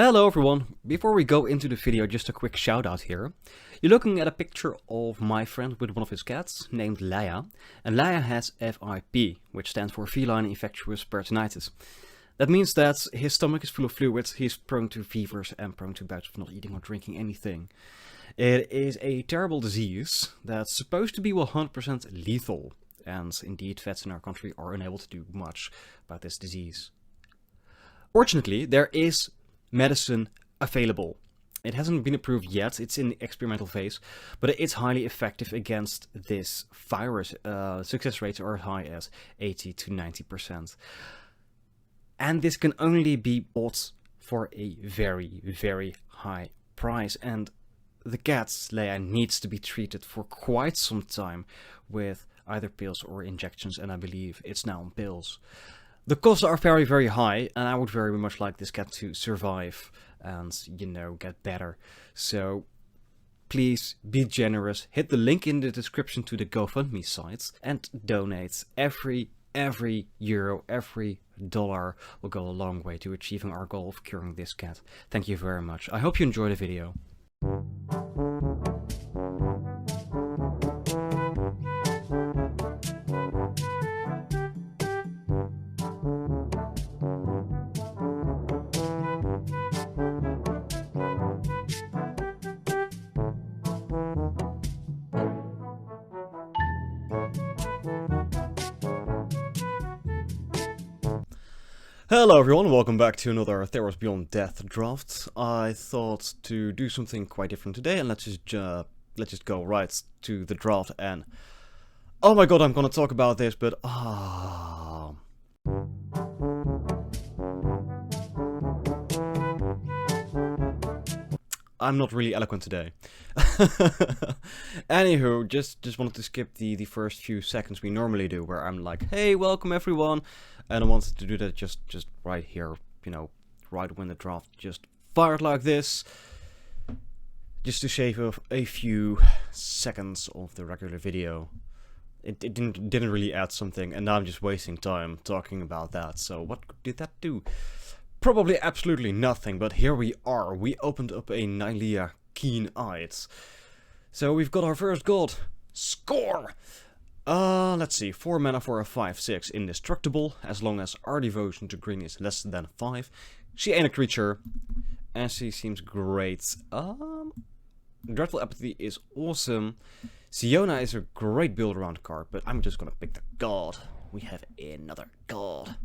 Hello everyone! Before we go into the video, just a quick shout out here. You're looking at a picture of my friend with one of his cats, named Leia. And Leia has FIP, which stands for Feline Infectious Peritonitis. That means that his stomach is full of fluids, he's prone to fevers and prone to bouts of not eating or drinking anything. It is a terrible disease that's supposed to be 100% lethal. And indeed, vets in our country are unable to do much about this disease. Fortunately, there is medicine available. It hasn't been approved yet, it's in the experimental phase, but it is highly effective against this virus. Success rates are as high as 80 to 90%. And this can only be bought for a very, very high price. And the cat, Leia, needs to be treated for quite some time with either pills or injections, and I believe it's now on pills. The costs are very, very high, and I would very much like this cat to survive and, you know, get better. So please be generous. Hit the link in the description to the GoFundMe site and donate. Every euro, every dollar will go a long way to achieving our goal of curing this cat. Thank you very much. I hope you enjoy the video. Hello everyone, welcome back to another Theros Beyond Death Draft. I thought to do something quite different today, and let's just go right to the draft. And oh my god, I'm gonna talk about this, but I'm not really eloquent today. Anywho, just wanted to skip the first few seconds we normally do, where I'm like, hey, welcome everyone. And I wanted to do that just right here, you know, right when the draft just fired like this. Just to shave off a few seconds of the regular video. It didn't really add something, and now I'm just wasting time talking about that. So what did that do? Probably absolutely nothing, but here we are. We opened up a Nylea Keen-Eyed. So we've got our first god. Score! Let's see, 4 mana for a 5/6 indestructible, as long as our devotion to green is less than 5. She ain't a creature, and she seems great. Dreadful Apathy is awesome. Siona is a great build around card, but I'm just gonna pick the god. We have another god.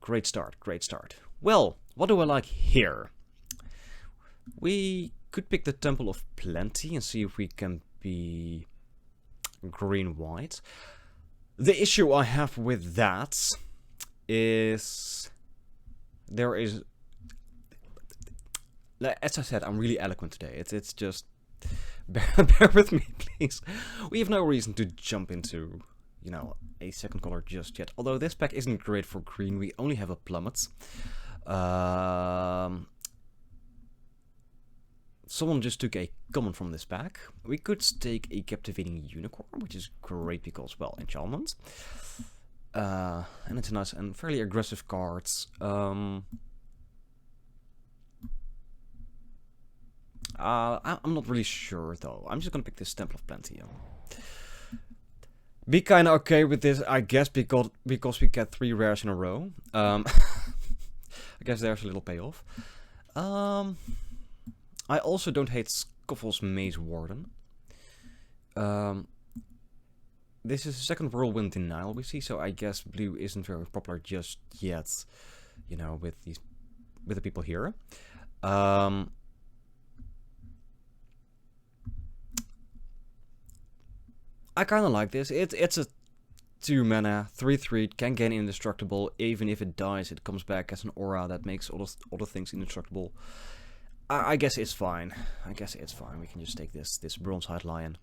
Great start, great start. Well, what do I like here? We could pick the Temple of Plenty and see if we can be green-white. The issue I have with that is there is, as I said, I'm really eloquent today. It's just bear with me, please. We have no reason to jump into, you know, a second color just yet. Although this pack isn't great for green, we only have a Plummet. Someone just took a common from this pack. We could stake a Captivating Unicorn, which is great because, well, enchantment. And it's a nice and fairly aggressive card. I'm not really sure, though. I'm just gonna pick this Temple of Plenty. Be kinda okay with this, I guess, because we get 3 rares in a row. I guess there's a little payoff. I also don't hate Scuffle's Maze Warden. This is the second Whirlwind Denial we see, so I guess blue isn't very popular just yet, you know, with the people here. I kind of like this. It's a 2 mana, 3/3, can gain indestructible. Even if it dies, it comes back as an aura that makes other things indestructible. I guess it's fine. I guess it's fine. We can just take this Bronze-Hide Lion.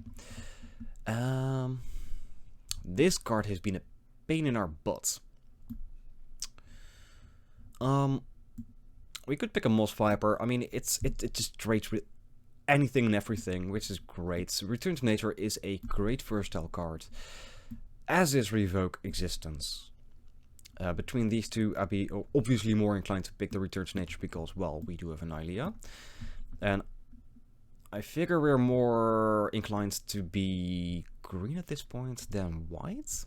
This card has been a pain in our butts. We could pick a Moss Viper. I mean, it just trades with anything and everything, which is great. Return to Nature is a great versatile card, as is Revoke Existence. Between these two, I'd be obviously more inclined to pick the Return to Nature because, well, we do have an Ilia. And I figure we're more inclined to be green at this point than white.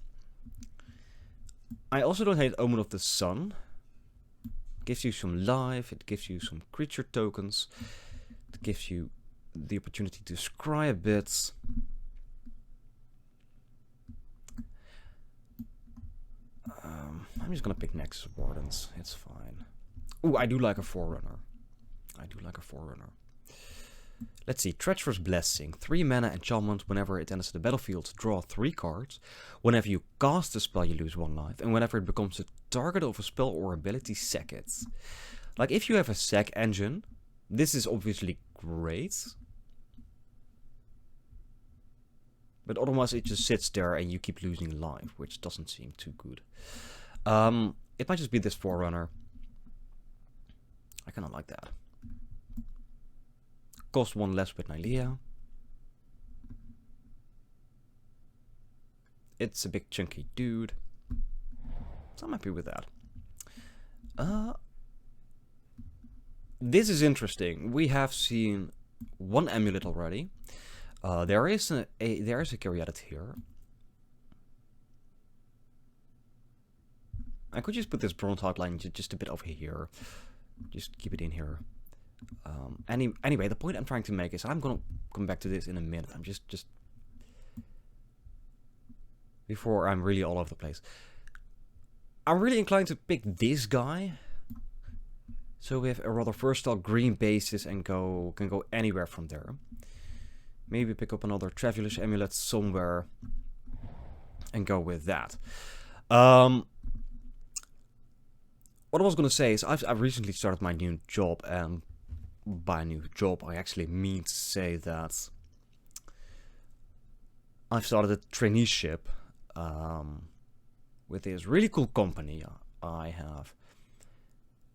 I also don't hate Omen of the Sun. It gives you some life, it gives you some creature tokens, it gives you the opportunity to scry a bit. I'm just gonna pick Nexus Wardens, it's fine. Ooh, I do like a Forerunner. Let's see, Treacherous Blessing. 3 mana enchantment. Whenever it enters the battlefield, draw 3 cards. Whenever you cast a spell, you lose 1 life. And whenever it becomes the target of a spell or ability, sack it. Like, if you have a sack engine, this is obviously great. But otherwise it just sits there and you keep losing life, which doesn't seem too good. It might just be this Forerunner. I kinda like that. Cost 1 less with Nylea. It's a big chunky dude. So I'm happy with that. This is interesting. We have seen 1 amulet already. There is a Caryatid here. I could just put this bronze outline just a bit over here. Just keep it in here. Anyway, the point I'm trying to make is I'm gonna come back to this in a minute. I'm just before I'm really all over the place. I'm really inclined to pick this guy. So we have a rather versatile green basis and can go anywhere from there. Maybe pick up another Traveller's Amulet somewhere and go with that. What I was gonna say is I've recently started my new job, and by new job I actually mean to say that I've started a traineeship with this really cool company. I have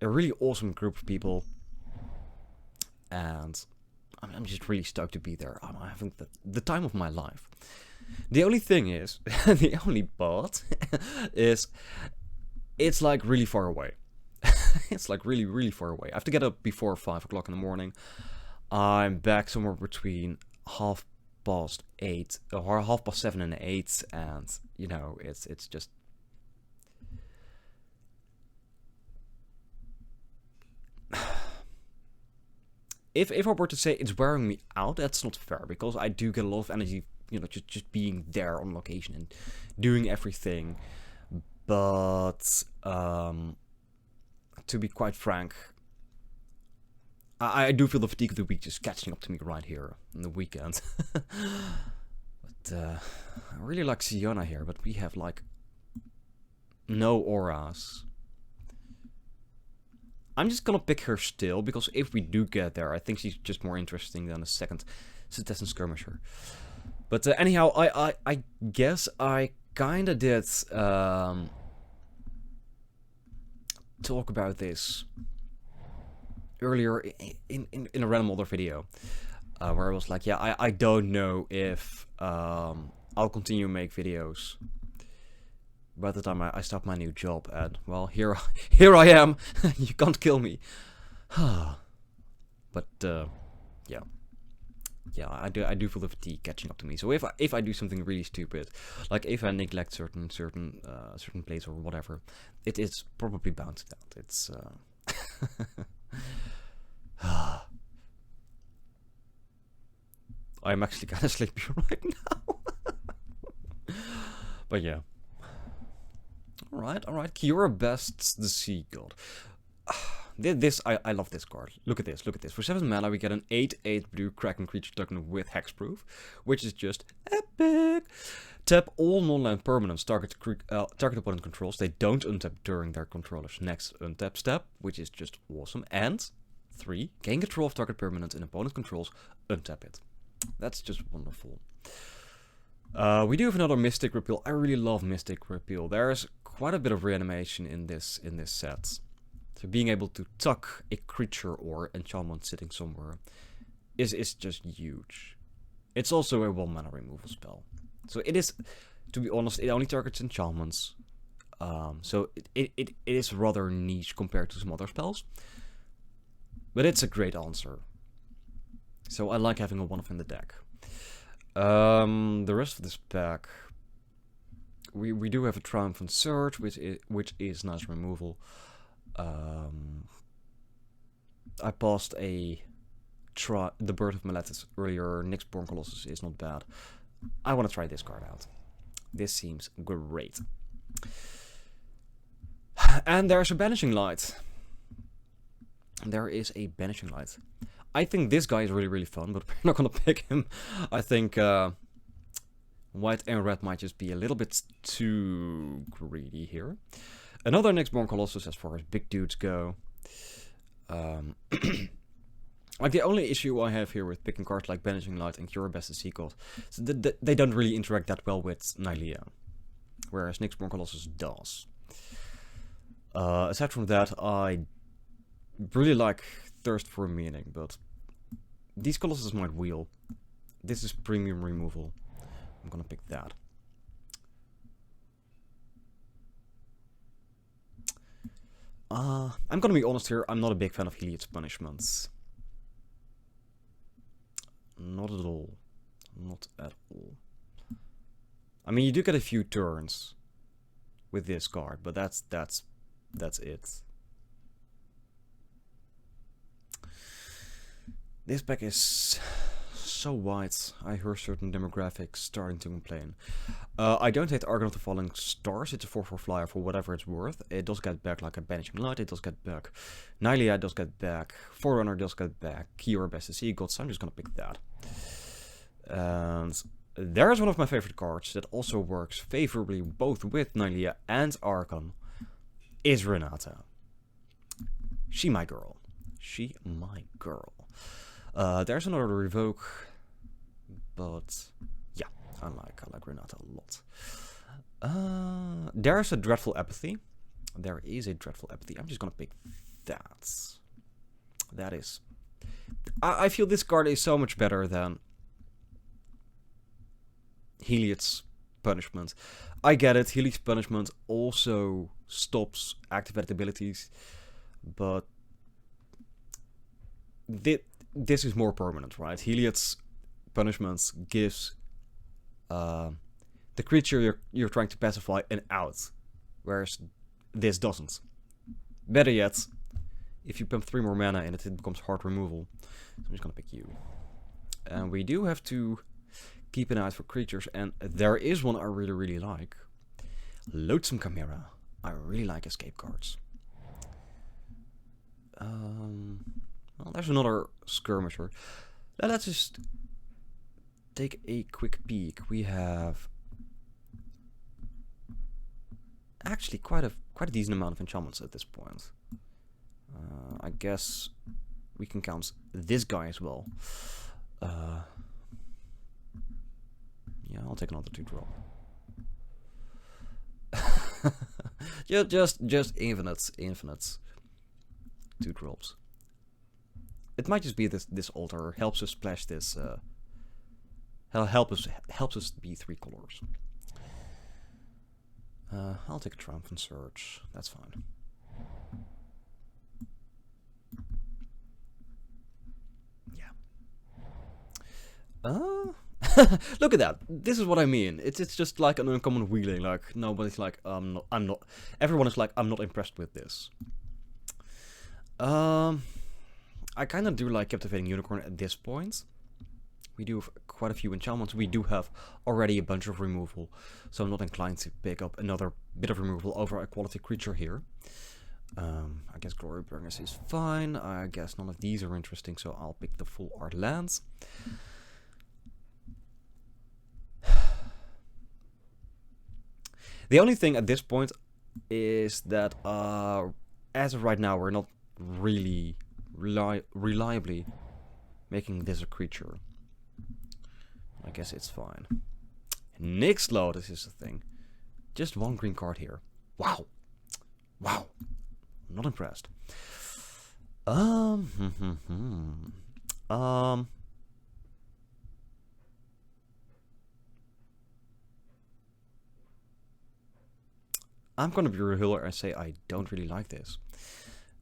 a really awesome group of people, and I'm just really stoked to be there. I'm having the time of my life. The only thing is, the only part is, it's like really far away. It's like really, really far away. I have to get up before 5 o'clock in the morning. I'm back somewhere between 8:30 or 7:30 and 8, and you know, it's just. If I were to say it's wearing me out, that's not fair, because I do get a lot of energy, you know, just being there on location and doing everything. But to be quite frank, I do feel the fatigue of the week just catching up to me right here on the weekend. But I really like Sienna here, but we have like no auras. I'm just gonna pick her still, because if we do get there, I think she's just more interesting than a second Citizen Skirmisher. But anyhow, I guess I kinda did talk about this earlier in a random other video, where I was like, yeah, I don't know if I'll continue to make videos by the time I start my new job, and well, here I am. You can't kill me. But yeah, I do feel the fatigue catching up to me. So if I do something really stupid, like if I neglect certain plays or whatever, it is probably bound to that. It's I'm actually kind of sleepy right now. But yeah. Alright. Kiora Best's the Sea God. I love this card. Look at this. For 7 mana, we get an 8/8 blue Kraken creature token with hexproof, which is just epic. Tap all non-land permanents target opponent controls. They don't untap during their controller's next untap step, which is just awesome. And 3, gain control of target permanent and opponent controls, untap it. That's just wonderful. We do have another Mystic Repeal. I really love Mystic Repeal. There's quite a bit of reanimation in this set. So being able to tuck a creature or enchantment sitting somewhere is just huge. It's also a 1 mana removal spell. So it is, to be honest, it only targets enchantments. So it is rather niche compared to some other spells. But it's a great answer. So I like having a 1-off in the deck. The rest of this pack, we do have a Triumphant Surge, which is nice removal. I passed the Birth of Meletis earlier. Nyxborn Colossus is not bad. I want to try this card out. This seems great. And there's a Banishing Light. There is a Banishing Light. I think this guy is really, really fun, but we're not going to pick him. I think white and red might just be a little bit too greedy here. Another Nyxborn Colossus as far as big dudes go. Like the only issue I have here with picking cards like Banishing Light and Cure Best Sea God is that they don't really interact that well with Nylea, whereas Nyxborn Colossus does. Aside from that, I really like Thirst for Meaning, but these Colossus might wheel. This is premium removal. I'm gonna pick that. I'm gonna be honest here, I'm not a big fan of Heliod's punishments. Not at all. Not at all. I mean, you do get a few turns with this card, but that's it. This pack is so wide. I hear certain demographics starting to complain. I don't hate Argon of the Falling Stars. It's a 4/4 flyer for whatever it's worth. It does get back like a Banishing Light. It does get back Nylea does get back. Forerunner does get back. Cure Best Sea God. So I'm just gonna pick that. And there's one of my favorite cards that also works favorably both with Nylea and Argon. Is Renata. She my girl. She my girl. There's another Revoke, but yeah, I like Renata a lot. There's a Dreadful Apathy. There is a Dreadful Apathy. I'm just gonna pick that. That is... I feel this card is so much better than Heliod's Punishment. I get it, Heliod's Punishment also stops activated abilities, but this is more permanent, right? Heliod's Punishment gives the creature you're trying to pacify an out, whereas this doesn't. Better yet, if you pump 3 more mana in it, it becomes hard removal. So I'm just gonna pick you. And we do have to keep an eye out for creatures, and there is one I really, really like. Loathsome Chimera. I really like escape cards. Well, there's another Skirmisher. Now let's just take a quick peek. We have actually quite a decent amount of enchantments at this point. I guess we can count this guy as well. Yeah, I'll take another 2-drop. just infinites. 2 drops. It might just be this altar helps us splash this. Helps us be 3 colors. I'll take a Triumphant Surge. That's fine. Yeah. Look at that. This is what I mean. It's just like an uncommon wheeling. Like nobody's like I'm not. Everyone is like I'm not impressed with this. I kind of do like Captivating Unicorn at this point. We do have quite a few enchantments. We do have already a bunch of removal, so I'm not inclined to pick up another bit of removal over a quality creature here. I guess Glorybringers is fine. I guess none of these are interesting, so I'll pick the full art lands. The only thing at this point is that as of right now, we're not really reliably making this a creature. I guess it's fine. Nyx Lotus is the thing. Just 1 green card here. Wow. Wow. I'm not impressed. I'm gonna be real here and say I don't really like this.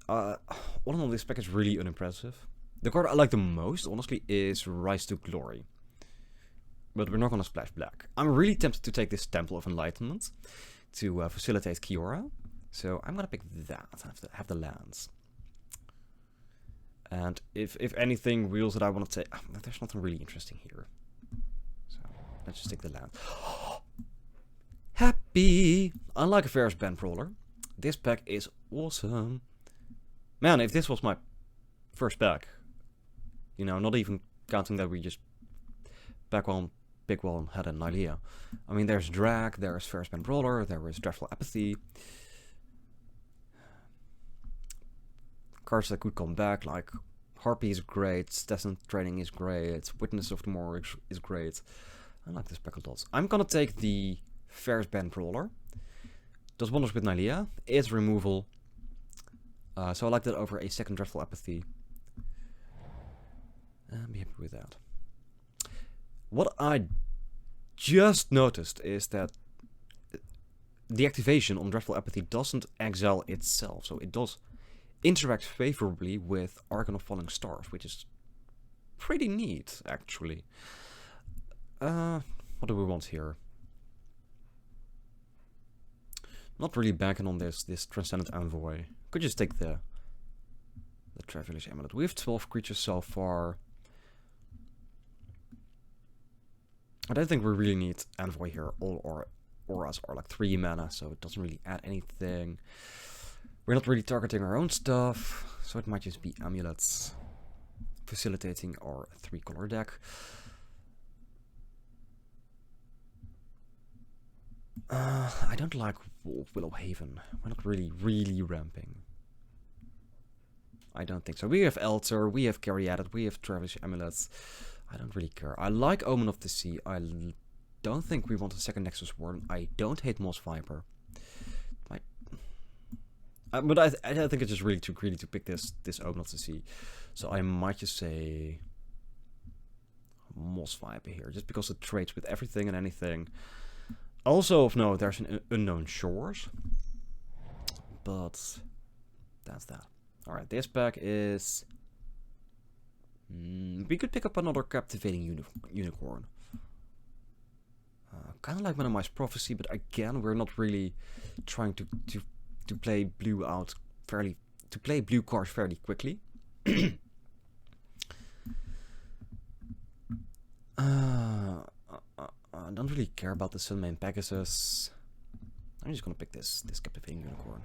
All in all, this pack is really unimpressive. The card I like the most, honestly, is Rise to Glory. But we're not gonna splash black. I'm really tempted to take this Temple of Enlightenment to facilitate Kiora. So I'm gonna pick that, have the lands. And if anything, wheels that I want to take... there's nothing really interesting here. So let's just take the land. Happy! Unlike a Theros Beyond Brawler, this pack is awesome. Man, if this was my first pack, you know, not even counting that we just back one, pick one, had a Nylea. I mean, there's Drag, there's Theros Beyond Brawler, there is Dreadful Apathy. Cards that could come back, like Harpy is great, Destined Training is great, Witness of the Moor is great. I like this pack a lot. I'm gonna take the Theros Beyond Brawler. Does wonders with Nylea. It's removal. So I like that over a second Dreadful Apathy. And be happy with that. What I just noticed is that the activation on Dreadful Apathy doesn't exile itself. So it does interact favorably with Archon of Falling Stars, which is pretty neat, actually. What do we want here? Not really banking on this Transcendent Envoy. Could just take the Traveler's Amulet. We have 12 creatures so far. I don't think we really need Envoy here. All auras are like 3 mana, so it doesn't really add anything. We're not really targeting our own stuff, so it might just be amulets facilitating our 3-color deck. I don't like Willow Haven. We're not really ramping. I don't think so. We have Elter, we have Caryatid, we have Travis Amulets. I don't really care. I like Omen of the Sea. I don't think we want a second Nexus Warden. I don't hate Moss Viper. But I think it's just really too greedy to pick this Omen of the Sea. So I might just say Moss Viper here, just because it trades with everything and anything. Also of note, there's an Unknown Shores. But that's that. Alright, this pack is... we could pick up another Captivating Unicorn. Kind of like Minimize Prophecy, but again, we're not really trying to play blue out fairly... to play blue cards fairly quickly. I don't really care about the Sunmane Pegasus. I'm just gonna pick this Captivating Unicorn.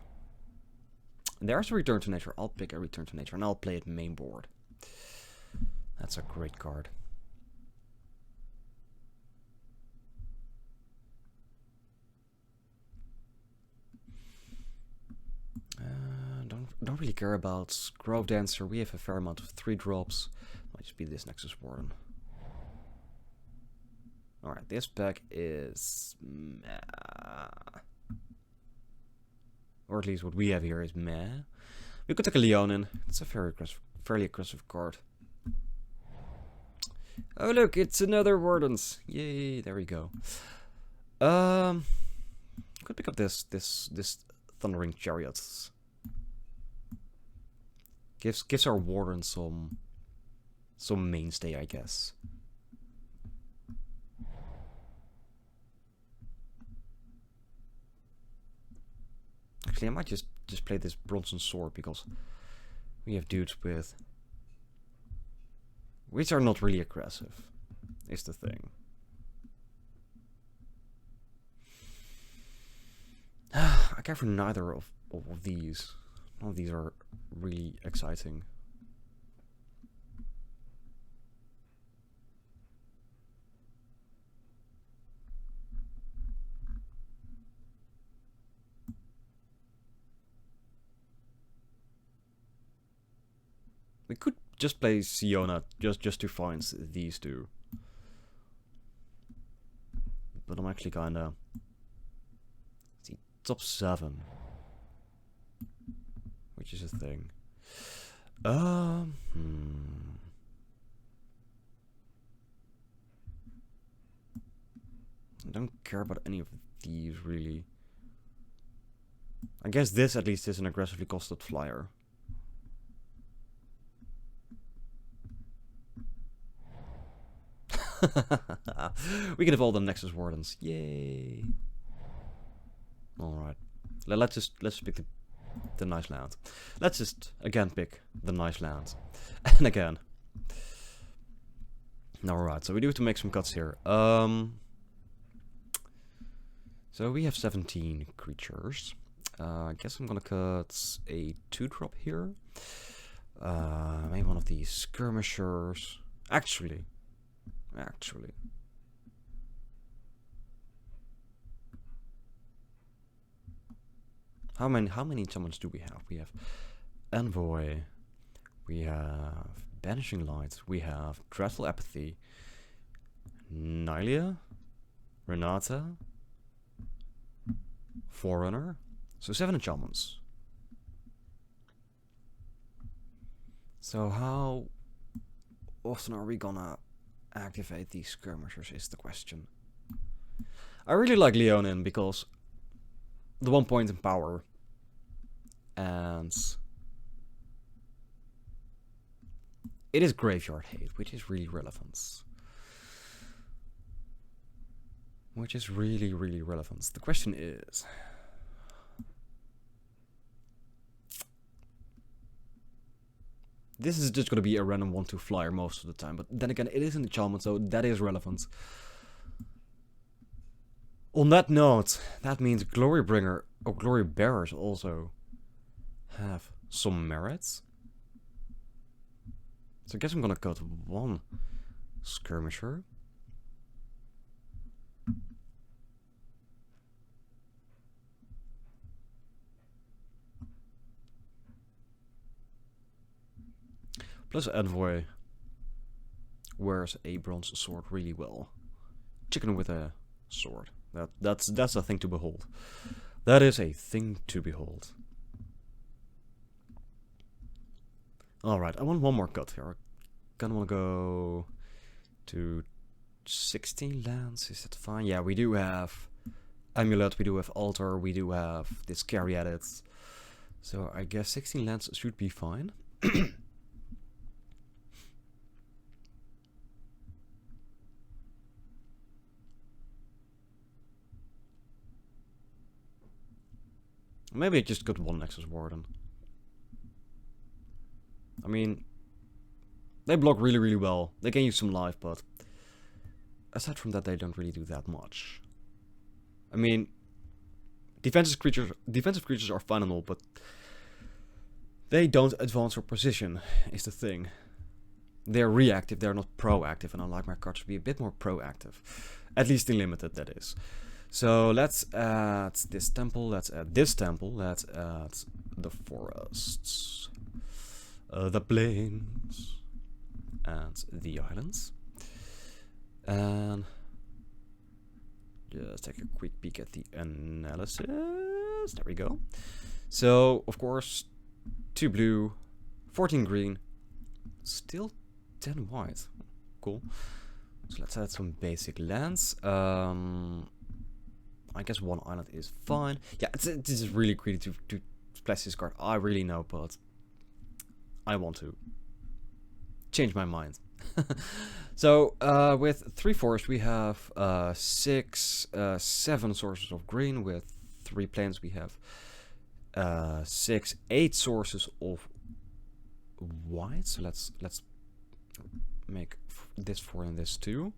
There's a Return to Nature. I'll pick a Return to Nature and I'll play it main board. That's a great card. Don't really care about Grove Dancer. We have a fair amount of 3-drops. Might just be this Nexus Warden. Alright, this pack is meh. Or at least what we have here is meh. We could take a Leonin. It's a fairly aggressive card. Oh look, it's another Wardens. Yay, there we go. Could pick up this Thundering Chariots. Gives our Warden some mainstay, I guess. Actually, I might just play this Bronze Sword because we have dudes with which are not really aggressive, is the thing. I care for neither of these. None of these are really exciting. We could just play Siona just to find these two. But I'm actually kinda... see, top 7. Which is a thing. I don't care about any of these, really. I guess this at least is an aggressively costed flyer. We can evolve the Nexus Wardens. Yay! Alright. Let's pick the nice land. Let's just again pick the nice land. And again. Alright, so we do have to make some cuts here. So we have 17 creatures. I guess I'm gonna cut a 2-drop here. Maybe one of these skirmishers. Actually. How many summons do we have? We have Envoy. We have Banishing Light. We have Dreadful Apathy. Nylia. Renata. Forerunner. So 7 enchantments. So how often are we gonna activate these skirmishers is the question. I really like Leonin because the 1 point in power and it is graveyard hate, which is really relevant. Really relevant. The question is, this is just going to be a random 1/2 flyer most of the time, but then again, it is an enchantment, so that is relevant. On that note, that means Glorybringer or Glory Bearers also have some merits. So I guess I'm going to cut 1 skirmisher. Plus Envoy wears a bronze sword really well. Chicken with a sword. That's a thing to behold. That is a thing to behold. Alright, I want one more cut here. I kinda wanna go to 16 lands. Is that fine? Yeah, we do have Amulet, we do have Altar, we do have this carry edit. So I guess 16 lands should be fine. Maybe I just got 1 Nexus Warden. I mean, they block really well. They can use some life, but aside from that, they don't really do that much. I mean, defensive creatures are fine and all, but they don't advance your position, is the thing. They're reactive, they're not proactive, and I like my cards to be a bit more proactive. At least in limited, that is. So let's add this temple, let's add this temple, let's add the forests, the plains, and the islands. And just take a quick peek at the analysis. There we go. So, of course, 2 blue, 14 green, still 10 white. Cool. So let's add some basic lands. I guess 1 island is fine. Yeah, this is really greedy to splash this card. I really know, but I want to change my mind. So with 3 forests we have 7 sources of green. With 3 plains we have 8 sources of white. So let's make this 4 and this 2.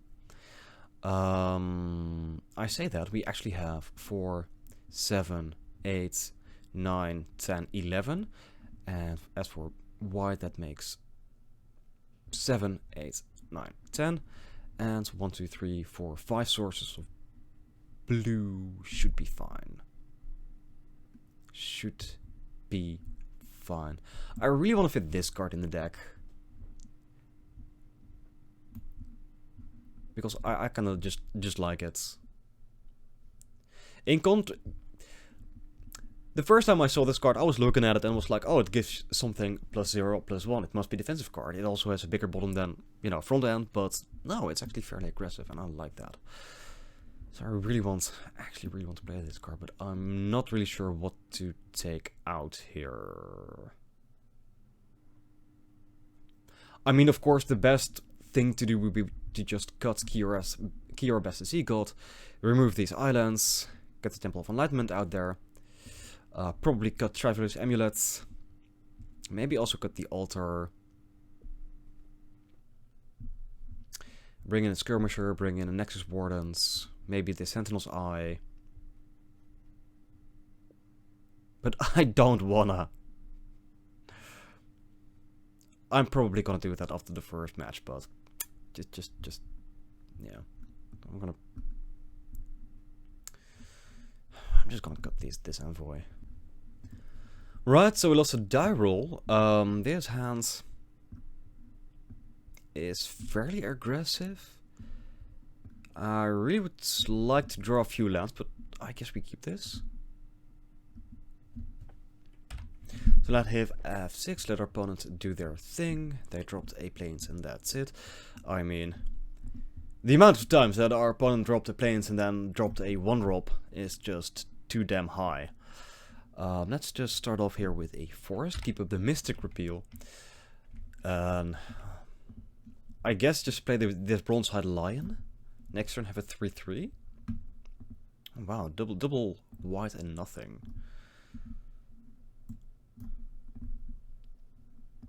I say that we actually have 4, 7, 8, 9, 10, 11, and as for white, that makes 7, 8, 9, 10, and 1, 2, 3, 4, 5 sources of blue should be fine. Should be fine. I really want to fit this card in the deck. Because I kind of just like it. The first time I saw this card, I was looking at it and was like, oh, it gives something +0, +1. It must be a defensive card. It also has a bigger bottom than, front end, but no, it's actually fairly aggressive, and I like that. So I actually really want to play this card, but I'm not really sure what to take out here. I mean, of course, the best thing to do would be to just cut Kiora Best Sea God, remove these islands, get the Temple of Enlightenment out there, probably cut Traveler's Amulets, maybe also cut the altar, bring in a Skirmisher, bring in a Nexus Wardens, maybe the Sentinel's Eye. But I don't wanna. I'm probably gonna do that after the first match, but just yeah. I'm just gonna cut this envoy. Right, so we lost a die roll. This hand is fairly aggressive. I really would like to draw a few lands, but I guess we keep this. So let him f6, let our opponent do their thing. They dropped a plains and that's it. I mean, the amount of times that our opponent dropped a plains and then dropped a 1-drop is just too damn high. Let's just start off here with a forest, keep up the Mystic Repeal. I guess just play this Bronze-Hide Lion. Next turn have a 3/3. Wow, double white and nothing.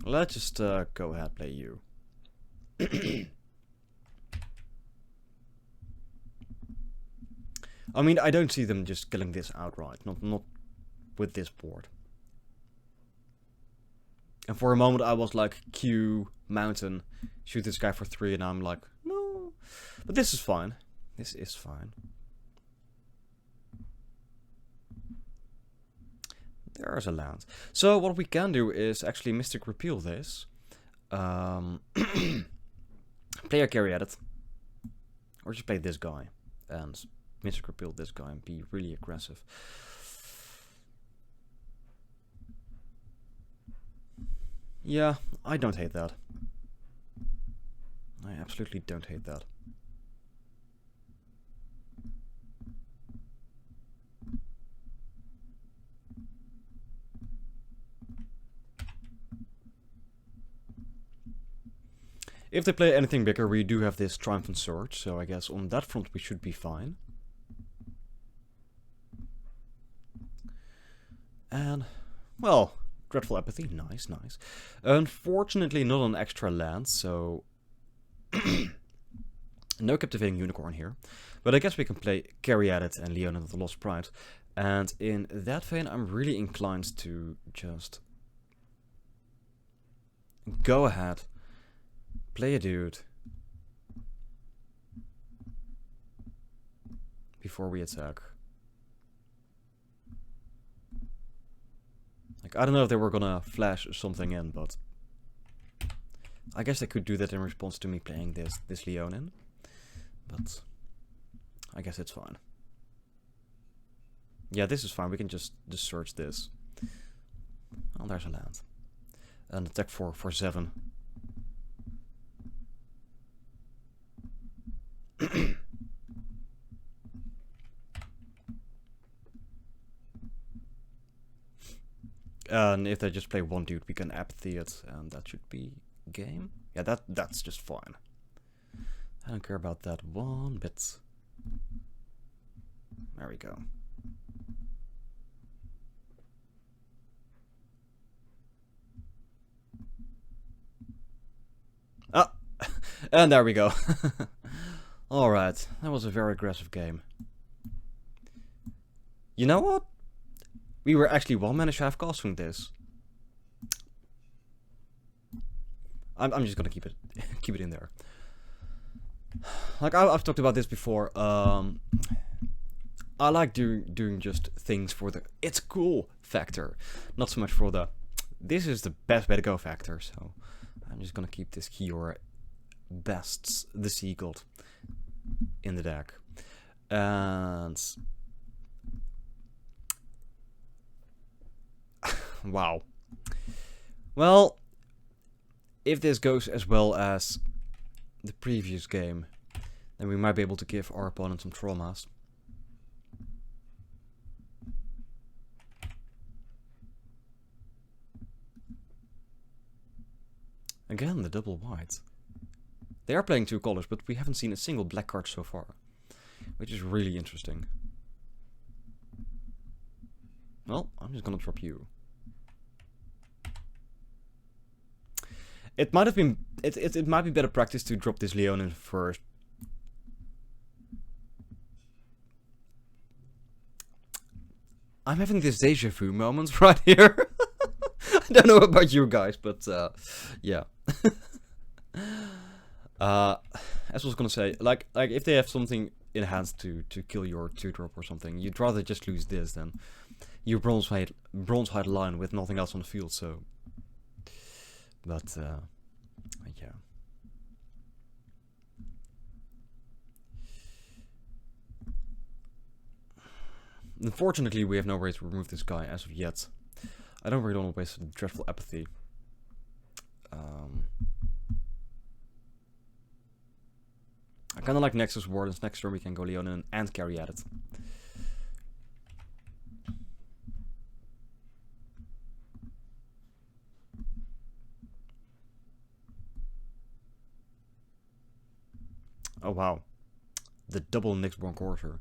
Let's just go ahead, play you. I mean, I don't see them just killing this outright, not with this board. And for a moment I was like, Q, mountain, shoot this guy for 3, and I'm like, no. But this is fine. This is fine. There's a land. So what we can do is actually Mystic Repeal this. Play a carry at it. Or just play this guy. And Mystic Repeal this guy and be really aggressive. Yeah, I don't hate that. I absolutely don't hate that. If they play anything bigger, we do have this Triumphant Surge, so I guess on that front we should be fine. And, well, Dreadful Apathy, nice, nice. Unfortunately not an extra land, so no Captivating Unicorn here. But I guess we can play Carry at it and Leona the Lost Pride. And in that vein, I'm really inclined to just go ahead, play a dude before we attack. Like, I don't know if they were gonna flash something in, but I guess they could do that in response to me playing this Leonin. But I guess it's fine. Yeah, this is fine. We can just search this. Oh, there's a land. And attack for 7. And if they just play one dude, we can apathy it, and that should be game. Yeah, that's just fine. I don't care about that one bit. There we go. Ah, and there we go. Alright, that was a very aggressive game. You know what? We were actually 1 mana shy of casting this. I'm just gonna keep it in there. Like I've talked about this before. I like doing just things for the it's cool factor, not so much for the this is the best way to go factor. So I'm just gonna keep this Kiora Best's the Sea God in the deck. And wow. Well, if this goes as well as the previous game, then we might be able to give our opponent some traumas. Again, the double white. They are playing two colors, but we haven't seen a single black card so far, which is really interesting. Well, I'm just gonna drop you. It might have been it might be better practice to drop this Leonin first. I'm having this deja vu moment right here. I don't know about you guys, but yeah. As I was gonna say, like if they have something in hand to kill your 2-drop or something, you'd rather just lose this than your bronze white line with nothing else on the field. So, but yeah. Unfortunately, we have no way to remove this guy as of yet. I don't really want to waste dreadful apathy. I kind of like Nexus Wardens. Next turn we can go Leonin and carry at it. Oh wow. The double Nyxborn Courser.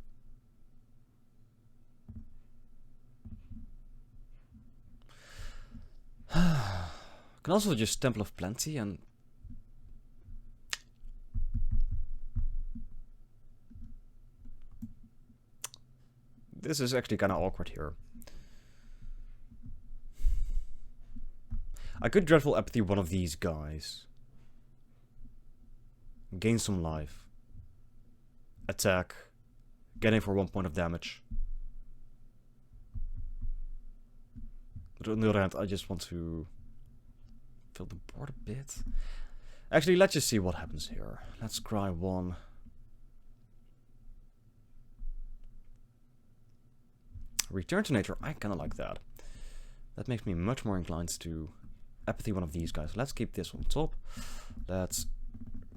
Can also just Temple of Plenty and this is actually kind of awkward here. I could Dreadful Apathy one of these guys. Gain some life. Attack. Getting for 1 point of damage. But on the other hand, I just want to fill the board a bit. Actually, let's just see what happens here. Let's scry one. Return to nature. I kind of like that. That makes me much more inclined to apathy one of these guys. Let's keep this on top. Let's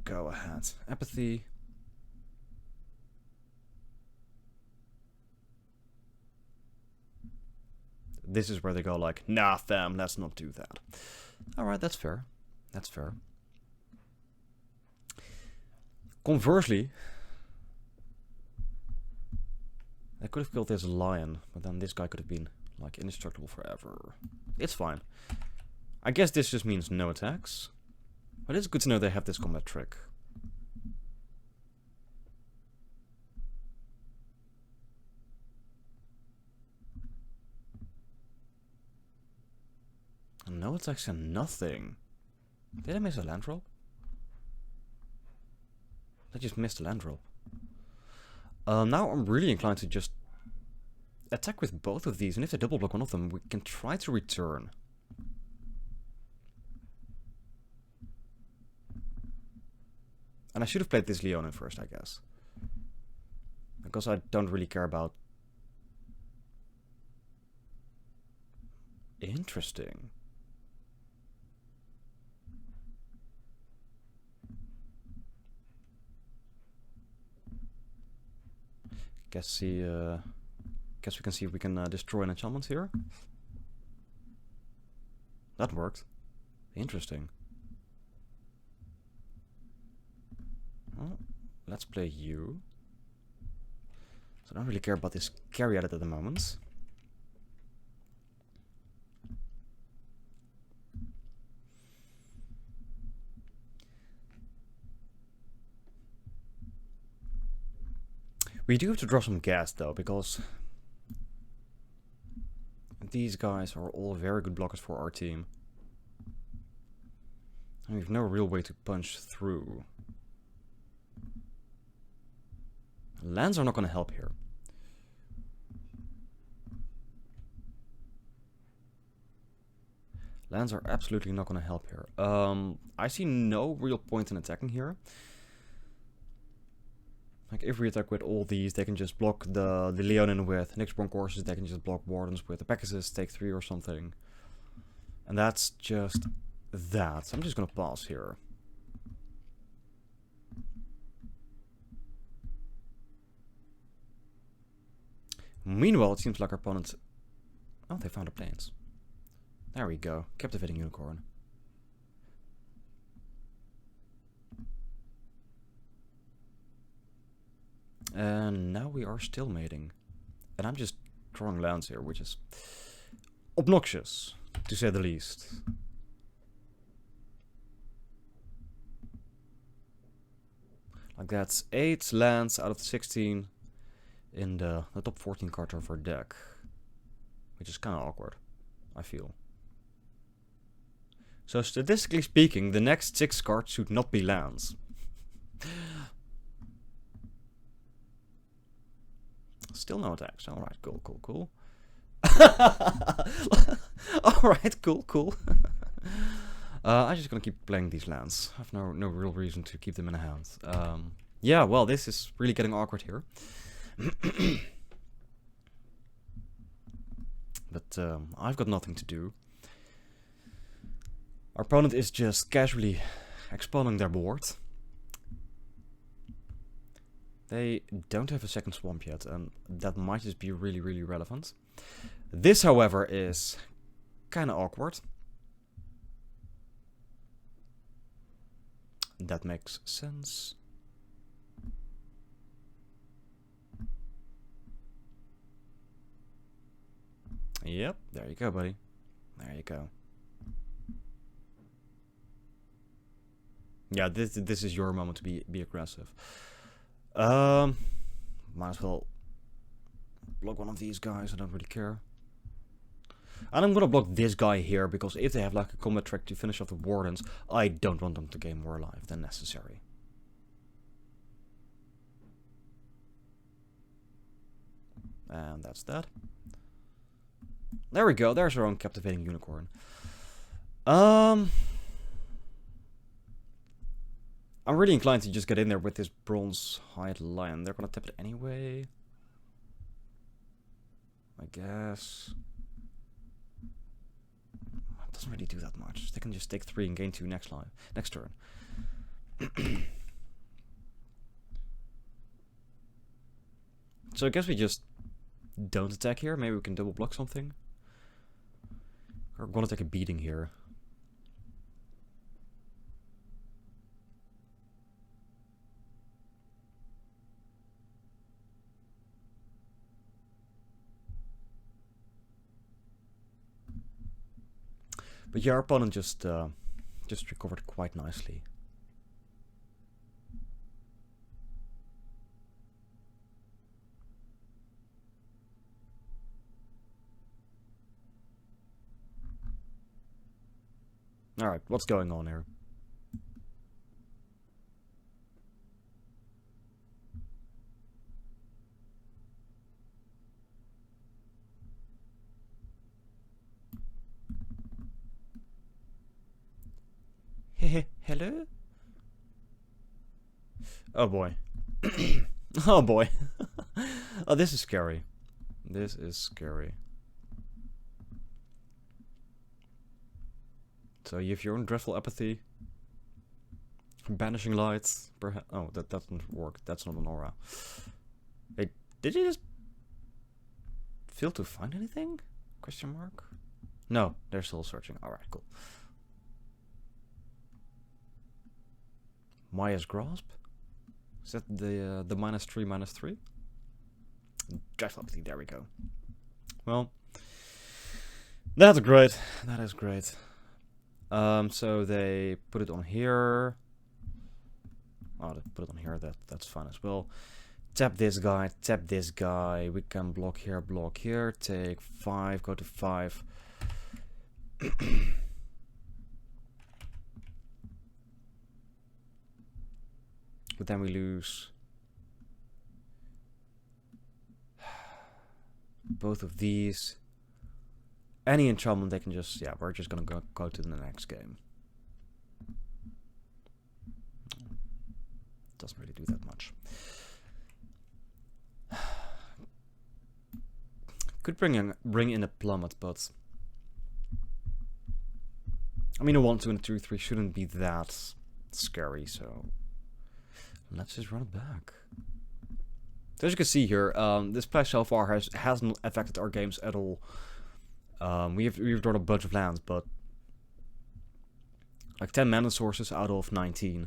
go ahead. Apathy. This is where they go like, nah fam, let's not do that. Alright, that's fair. That's fair. Conversely, I could have killed this lion, but then this guy could have been like indestructible forever. It's fine. I guess this just means no attacks. But it's good to know they have this combat trick. No attacks and nothing. Did I miss a land drop? I just missed a land drop. Now I'm really inclined to just attack with both of these, and if they double block one of them, we can try to return. And I should have played this Leonin first, I guess. Because I don't really care about... Interesting. Guess we can see if we can destroy an enchantment here. That worked. Interesting. Well, let's play you. So I don't really care about this carry at it at the moment. We do have to draw some gas though, because these guys are all very good blockers for our team. And we have no real way to punch through. Lands are not going to help here. Lands are absolutely not going to help here. I see no real point in attacking here. Like if we attack with all these, they can just block the Leonin with Nyxborn Courses, they can just block Wardens with the Pegasus, take 3 or something. And that's just that. So I'm just gonna pass here. Meanwhile, it seems like our opponent... Oh, they found the planes. There we go. Captivating Unicorn. And now we are still mating. And I'm just drawing lands here, which is obnoxious, to say the least. Like that's 8 lands out of the 16 in the top 14 cards of our deck. Which is kind of awkward, I feel. So statistically speaking, the next 6 cards should not be lands. Still no attacks. Alright, cool, cool, cool. Alright, cool, cool. I'm just gonna keep playing these lands. I have no real reason to keep them in hand. Yeah, well, this is really getting awkward here. But I've got nothing to do. Our opponent is just casually expanding their board. They don't have a second swamp yet, and that might just be really, really relevant. This, however, is kind of awkward. That makes sense. Yep, there you go, buddy. There you go. Yeah, this is your moment to be aggressive. Might as well block one of these guys. I don't really care. And I'm gonna block this guy here because if they have like a combat track to finish off the Wardens, I don't want them to gain more life than necessary. And that's that. There we go. There's our own Captivating Unicorn. I'm really inclined to just get in there with this Bronze Hide Lion. They're gonna tap it anyway, I guess. It doesn't really do that much. They can just take 3 and gain 2 next turn. So I guess we just don't attack here. Maybe we can double block something. We're gonna take a beating here. But yeah, our opponent just recovered quite nicely. Alright, what's going on here? Hello? Oh boy. Oh boy. Oh, this is scary. This is scary. So you have your own Dreadful Apathy. Banishing Lights. Perhaps. Oh, that doesn't work. That's not an aura. Wait, did you just fail to find anything? Question mark? No, they're still searching. Alright, cool. Maya's Grasp? Is that the -3/-3? Dreadful Apathy, there we go. Well, that's great. That is great. So they put it on here. Oh, they put it on here. That's fine as well. Tap this guy. Tap this guy. We can block here. Block here. Take 5. Go to 5. But then we lose both of these. Any enchantment, they can just, yeah, we're just gonna go to the next game. Doesn't really do that much. Could bring in a plummet, but I mean a 1, 2, and 2, 3 shouldn't be that scary, so let's just run it back. So as you can see here, this play so far hasn't affected our games at all. We've drawn a bunch of lands, but like 10 mana sources out of 19.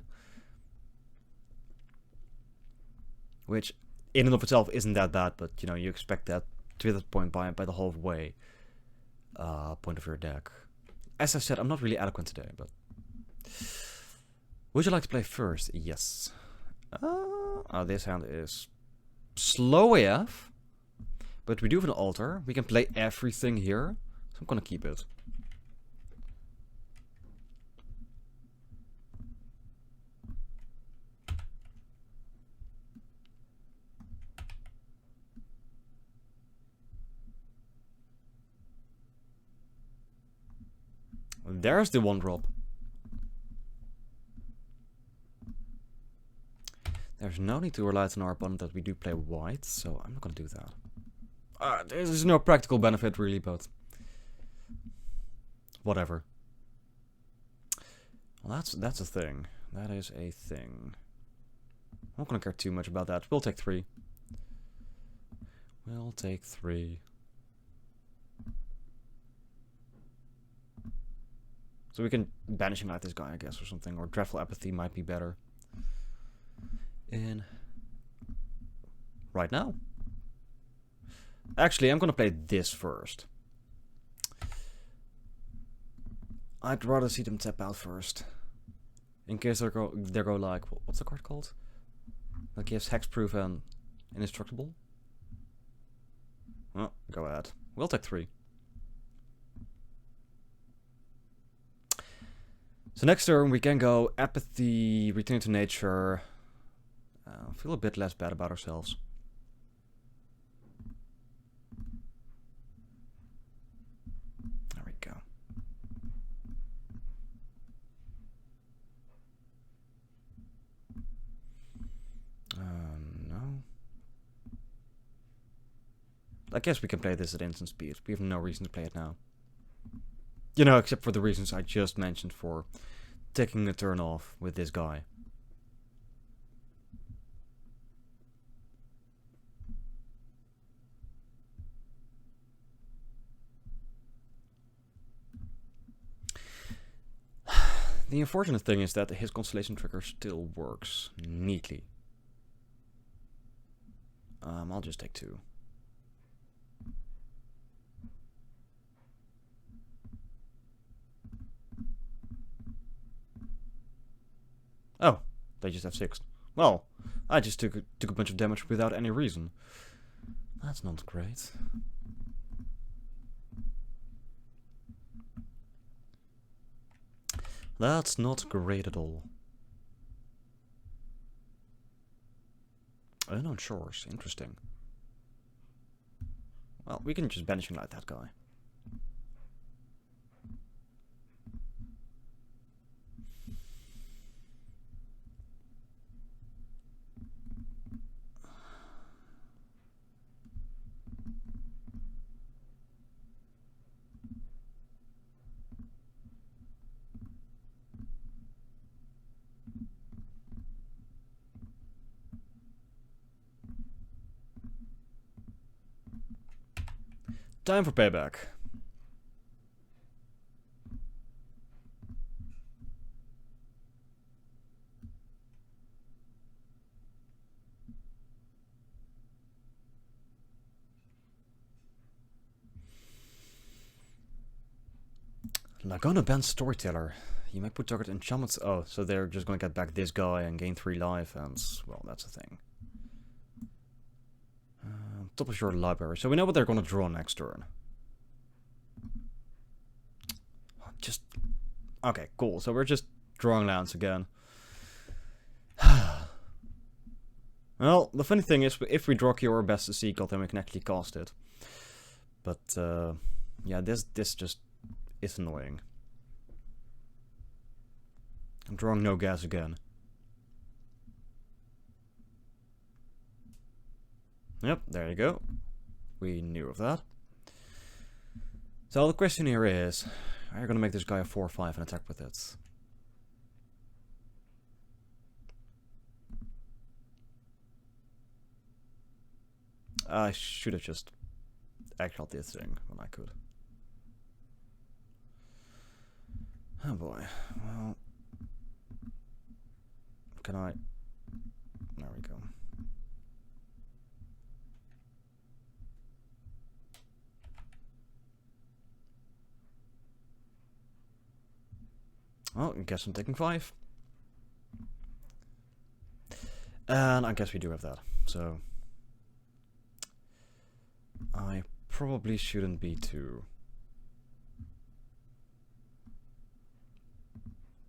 Which, in and of itself, isn't that bad, but you know, you expect that to that point by the whole way point of your deck. As I said, I'm not really eloquent today, but would you like to play first? Yes. This hand is slow AF, but we do have an altar. We can play everything here, so I'm gonna keep it. There's the 1-drop. There's no need to rely on our opponent that we do play white, so I'm not gonna do that. There's no practical benefit really, but whatever. Well, that's a thing. That is a thing. I'm not gonna care too much about that. We'll take 3. We'll take 3. So we can Banishing Light this guy, I guess, or something. Or Dreadful Apathy might be better. In right now. Actually, I'm gonna play this first. I'd rather see them tap out first. In case they go like, what's the card called? That gives hexproof and indestructible. Well, go ahead. We'll take 3. So next turn we can go Apathy, Return to Nature. Feel a bit less bad about ourselves. There we go. No. I guess we can play this at instant speed. We have no reason to play it now. You know, except for the reasons I just mentioned for taking a turn off with this guy. The unfortunate thing is that his Constellation trigger still works neatly. I'll just take 2. Oh, they just have 6. Well, I just took a bunch of damage without any reason. That's not great. That's not great at all. Unknown Shores, interesting. Well, we can just Banishing Light that guy. Time for payback. Laguna Band Storyteller. You may put target enchantments. Oh, so they're just going to get back this guy and gain 3 life, and well, that's a thing. Top of your library. So we know what they're going to draw next turn. Just okay, cool. So we're just drawing lands again. Well, the funny thing is, if we draw Cure Best to Sequel, then we can actually cast it. But yeah, this just is annoying. I'm drawing no gas again. Yep, there you go. We knew of that. So the question here is, are you going to make this guy a 4/5 and attack with it? I should have just exiled this thing when I could. Oh boy. Well, can I? There we go. Well, I guess I'm taking 5. And I guess we do have that, so I probably shouldn't be too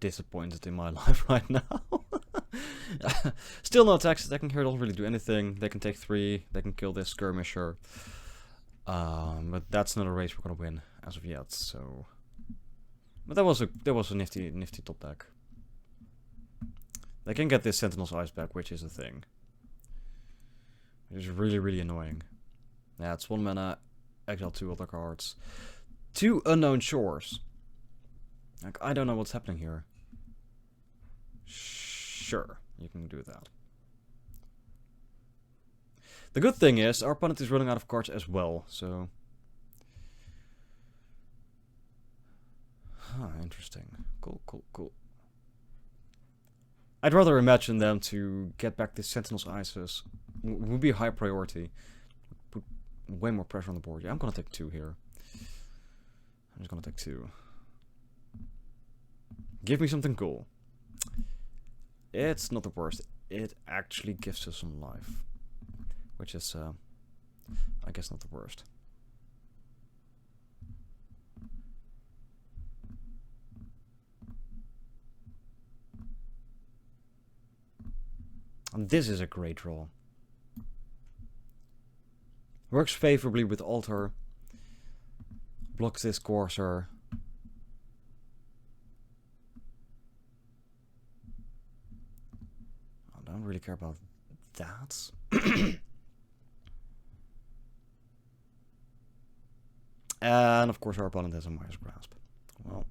disappointed in my life right now. Still no attacks. Attacking here don't really do anything. They can take 3. They can kill this skirmisher. But that's not a race we're gonna win as of yet. So, but that was a nifty top deck. They can get this Sentinel's Eyes back, which is a thing. Which is really annoying. Yeah, it's 1 mana. Exile 2 other cards. 2 Unknown Shores. Like, I don't know what's happening here. Sure, you can do that. The good thing is, our opponent is running out of cards as well, so... Huh, interesting. Cool. I'd rather imagine them to get back this Sentinel's Isis. Would be a high priority. Put way more pressure on the board. Yeah, I'm gonna take 2 here. I'm just gonna take 2. Give me something cool. It's not the worst. It actually gives us some life. Which is, I guess, not the worst. And this is a great draw. Works favorably with Altar. Blocks this Courser. I don't really care about that. And of course our opponent has a Mire's Grasp. Well.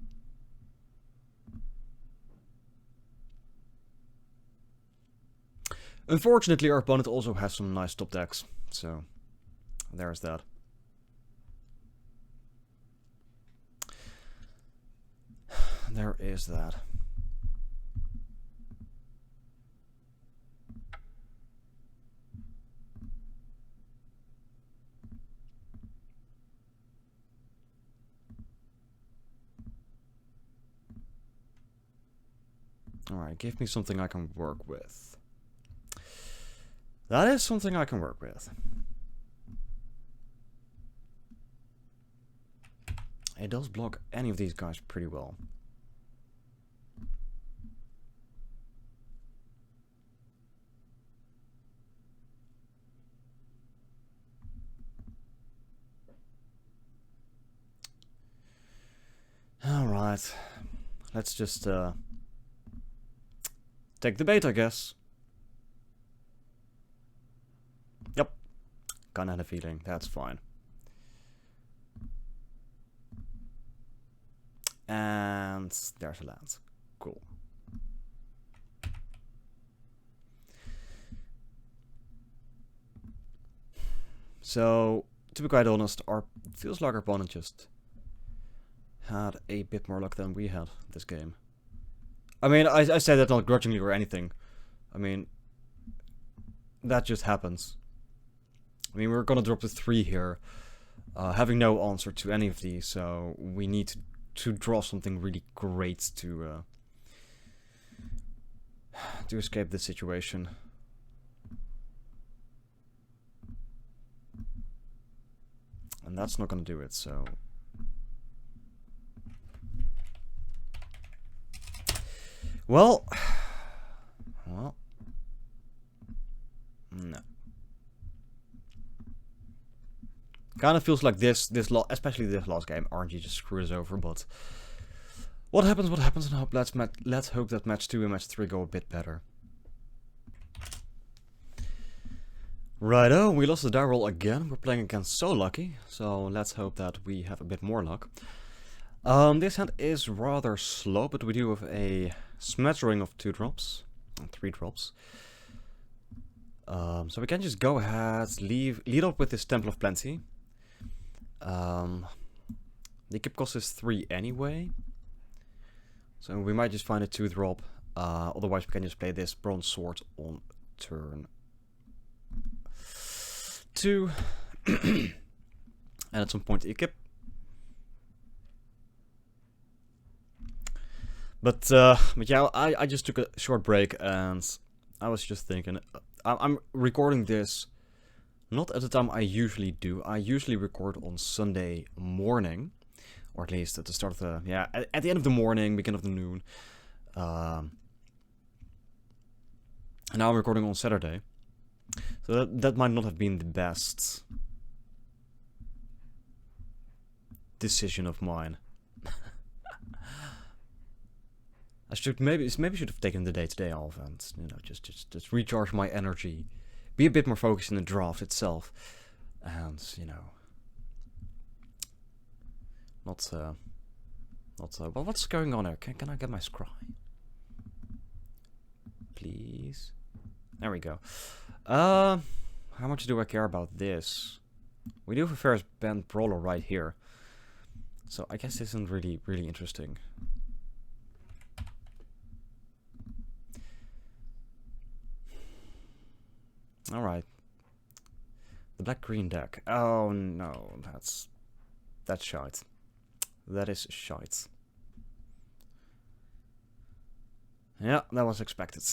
Unfortunately, our opponent also has some nice top decks, so there's that. There is that. Alright, give me something I can work with. That is something I can work with. It does block any of these guys pretty well. Alright. Let's just take the bait, I guess. Yep. Kinda had a feeling. That's fine. And there's a land. Cool. So, to be quite honest, feels like our opponent just had a bit more luck than we had this game. I mean, I say that not grudgingly or anything. I mean, that just happens. I mean, we're gonna drop to 3 here, having no answer to any of these, so we need to draw something really great to escape this situation. And that's not gonna do it, so... Well... No. Kind of feels like especially this last game, RNG just screwed us over, but... What happens, and let's hope that match 2 and match 3 go a bit better. Righto, we lost the die roll again. We're playing against So Lucky, so let's hope that we have a bit more luck. This hand is rather slow, but we do have a smattering of 2 drops, and 3 drops. So we can just go ahead, lead up with this Temple of Plenty. The equip cost is 3 anyway. So we might just find a 2-drop. Otherwise we can just play this Bronze Sword on turn 2. And at some point equip. But yeah, I just took a short break and I was just thinking, I'm recording this not at the time I usually do. I usually record on Sunday morning, or at least at the start of the, yeah, at the end of the morning, beginning of the noon. And now I'm recording on Saturday. So that might not have been the best decision of mine. I should maybe should have taken the day off and, you know, just recharge my energy, be a bit more focused in the draft itself, and, you know, not well, what's going on here? Can I get my scry, please? There we go. How much do I care about this? We do have a Theros Beyond Brawler right here, so I guess this isn't really interesting. Alright. The black-green deck. Oh no, that's shite. That is shite. Yeah, that was expected.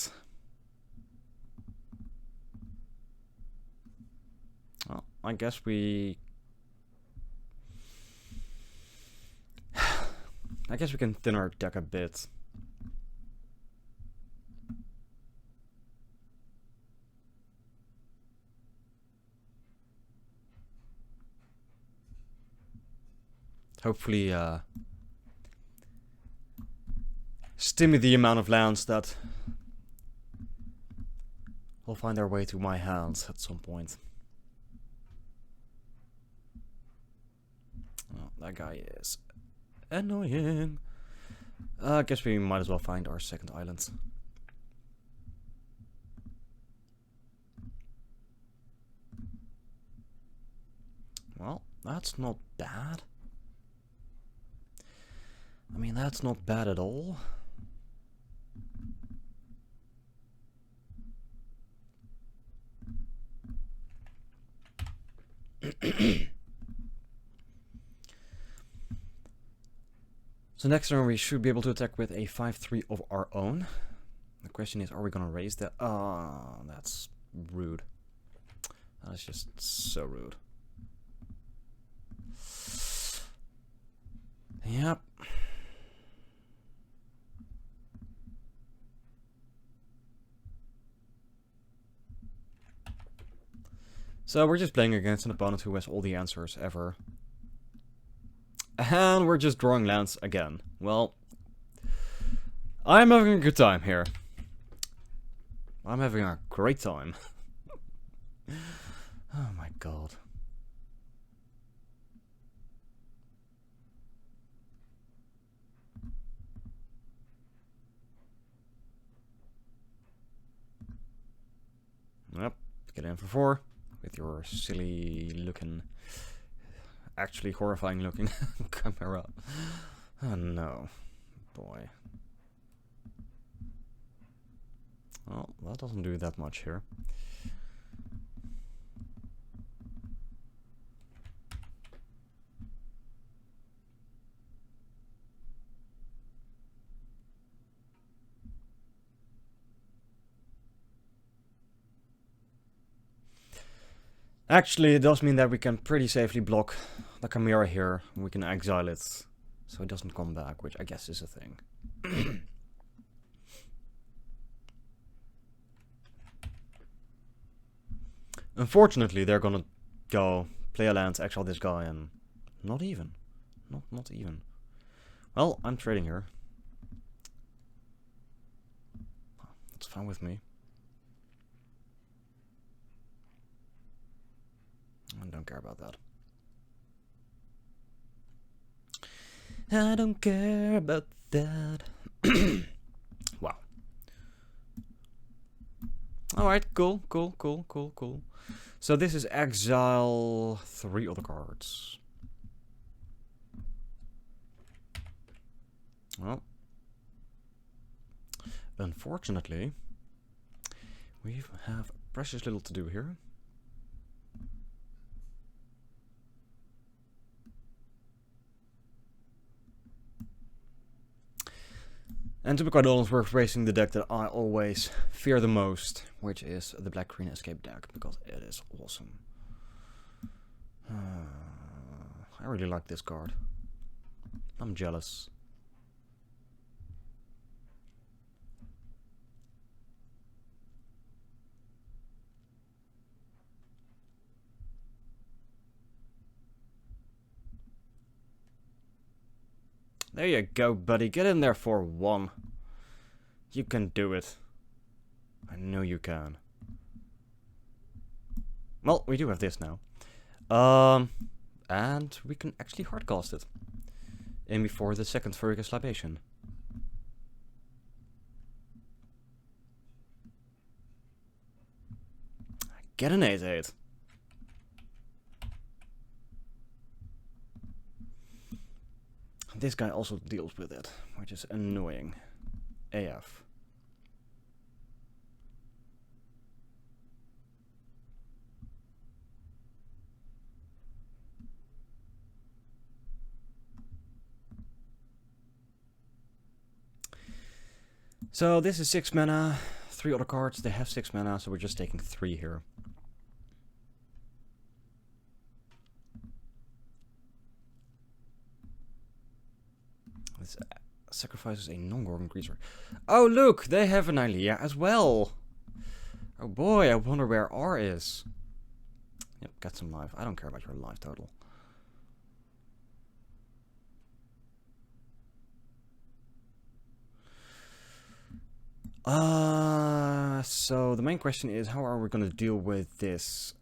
Well, I guess we can thin our deck a bit. Hopefully, stimulate the amount of lands that will find their way to my hands at some point. Oh, that guy is annoying. I guess we might as well find our second island. Well, that's not bad. I mean, that's not bad at all. So next turn we should be able to attack with a 5/3 of our own. The question is, are we gonna raise that? Oh, that's rude. That's just so rude. Yep. So we're just playing against an opponent who has all the answers ever. And we're just drawing lands again. Well, I'm having a good time here. I'm having a great time. Oh my god. Yep, get in for 4. With your silly looking, actually horrifying looking camera. Oh no, boy. Well, that doesn't do that much here. Actually, it does mean that we can pretty safely block the Chimera here. We can exile it, so it doesn't come back, which I guess is a thing. Unfortunately, they're gonna go play a land, exile this guy, and not even. Not even. Well, I'm trading here. That's fine with me. I don't care about that. I don't care about that. Wow. Alright, cool. So this is exile 3 other cards. Well, unfortunately, we have precious little to do here. And to be quite honest, we're facing the deck that I always fear the most, which is the Black-Green Escape deck, because it is awesome. I really like this card. I'm jealous. There you go, buddy. Get in there for one. You can do it. I know you can. Well, we do have this now. And we can actually hardcast it. In before the second Furious Libation. Get an 8/8. This guy also deals with it, which is annoying. AF. So this is 6 mana, 3 other cards, they have 6 mana, so we're just taking 3 here. This sacrifices a non-Gorgon creature. Oh look, they have an Ilea as well! Oh boy, I wonder where R is. Yep, get some life. I don't care about your life total. So the main question is, how are we going to deal with this?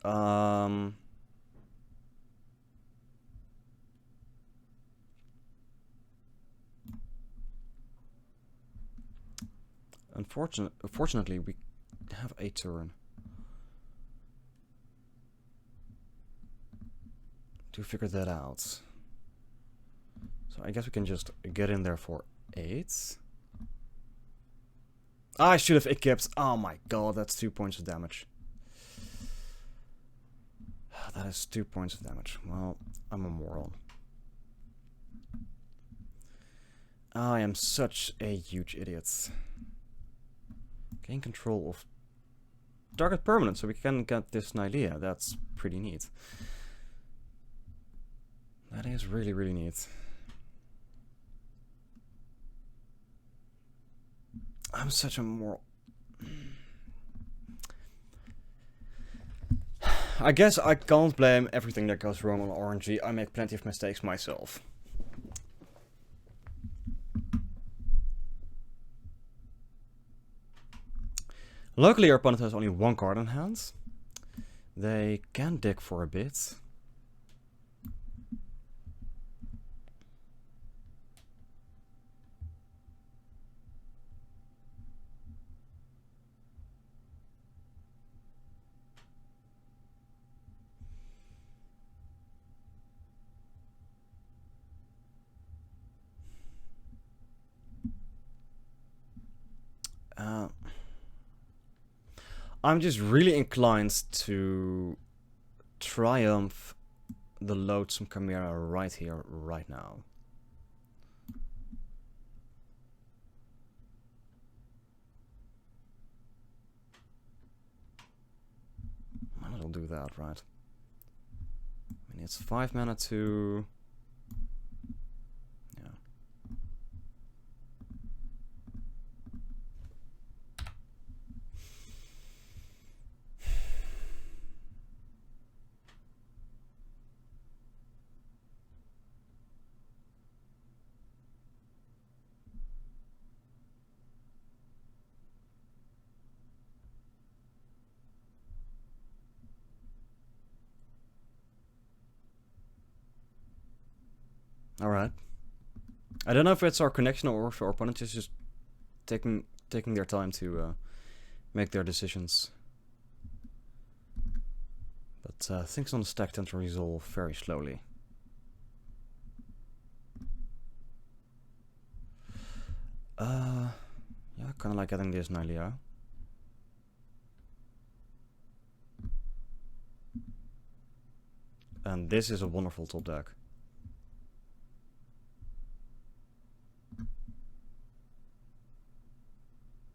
Unfortunately, we have a turn to figure that out. So I guess we can just get in there for 8. I should have equipped. Oh my god, that's 2 points of damage. That is 2 points of damage. Well, I'm a moron. I am such a huge idiot. Gain control of target permanent, so we can get this Nylea. That's pretty neat. That is really, really neat. I'm such a moral. I guess I can't blame everything that goes wrong on RNG. I make plenty of mistakes myself. Luckily, our opponent has only 1 card in hand. They can dig for a bit. I'm just really inclined to triumph the Loathsome Chimera right here, right now. Might as well do that, right? I mean, it's 5 mana to... Alright. I don't know if it's our connection or if our opponent is just taking their time to make their decisions. But things on the stack tend to resolve very slowly. Yeah, kinda like getting this Nylea. And this is a wonderful top deck.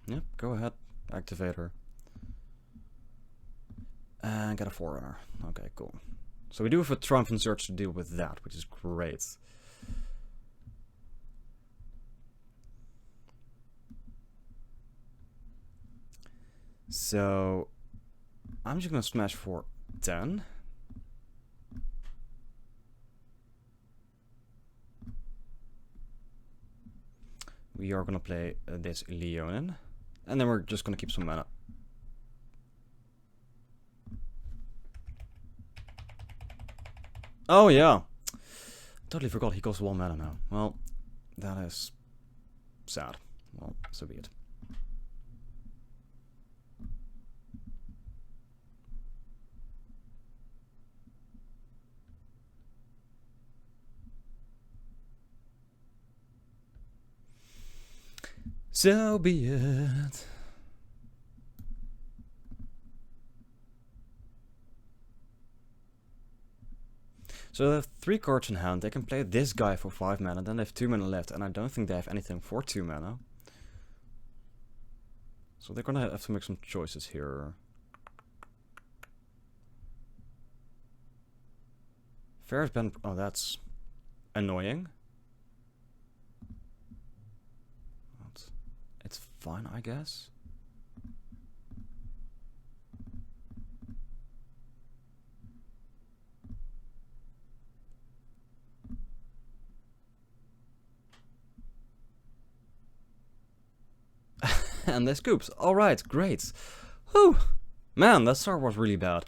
Yep, go ahead, activate her. And get a Forerunner. Okay, cool. So we do have a Triumphant Surge to deal with that, which is great. So I'm just gonna smash for 10. We are gonna play this Leonin, and then we're just gonna keep some mana. Oh yeah, totally forgot he costs 1 mana now. Well, that is sad. Well, so be it. So be it. So they have 3 cards in hand. They can play this guy for 5 mana, then they have 2 mana left, and I don't think they have anything for 2 mana. So they're gonna have to make some choices here. Theros Beyond... Oh, that's annoying. It's fine, I guess. And they scoops. Alright, great. Whew! Man, that start was really bad.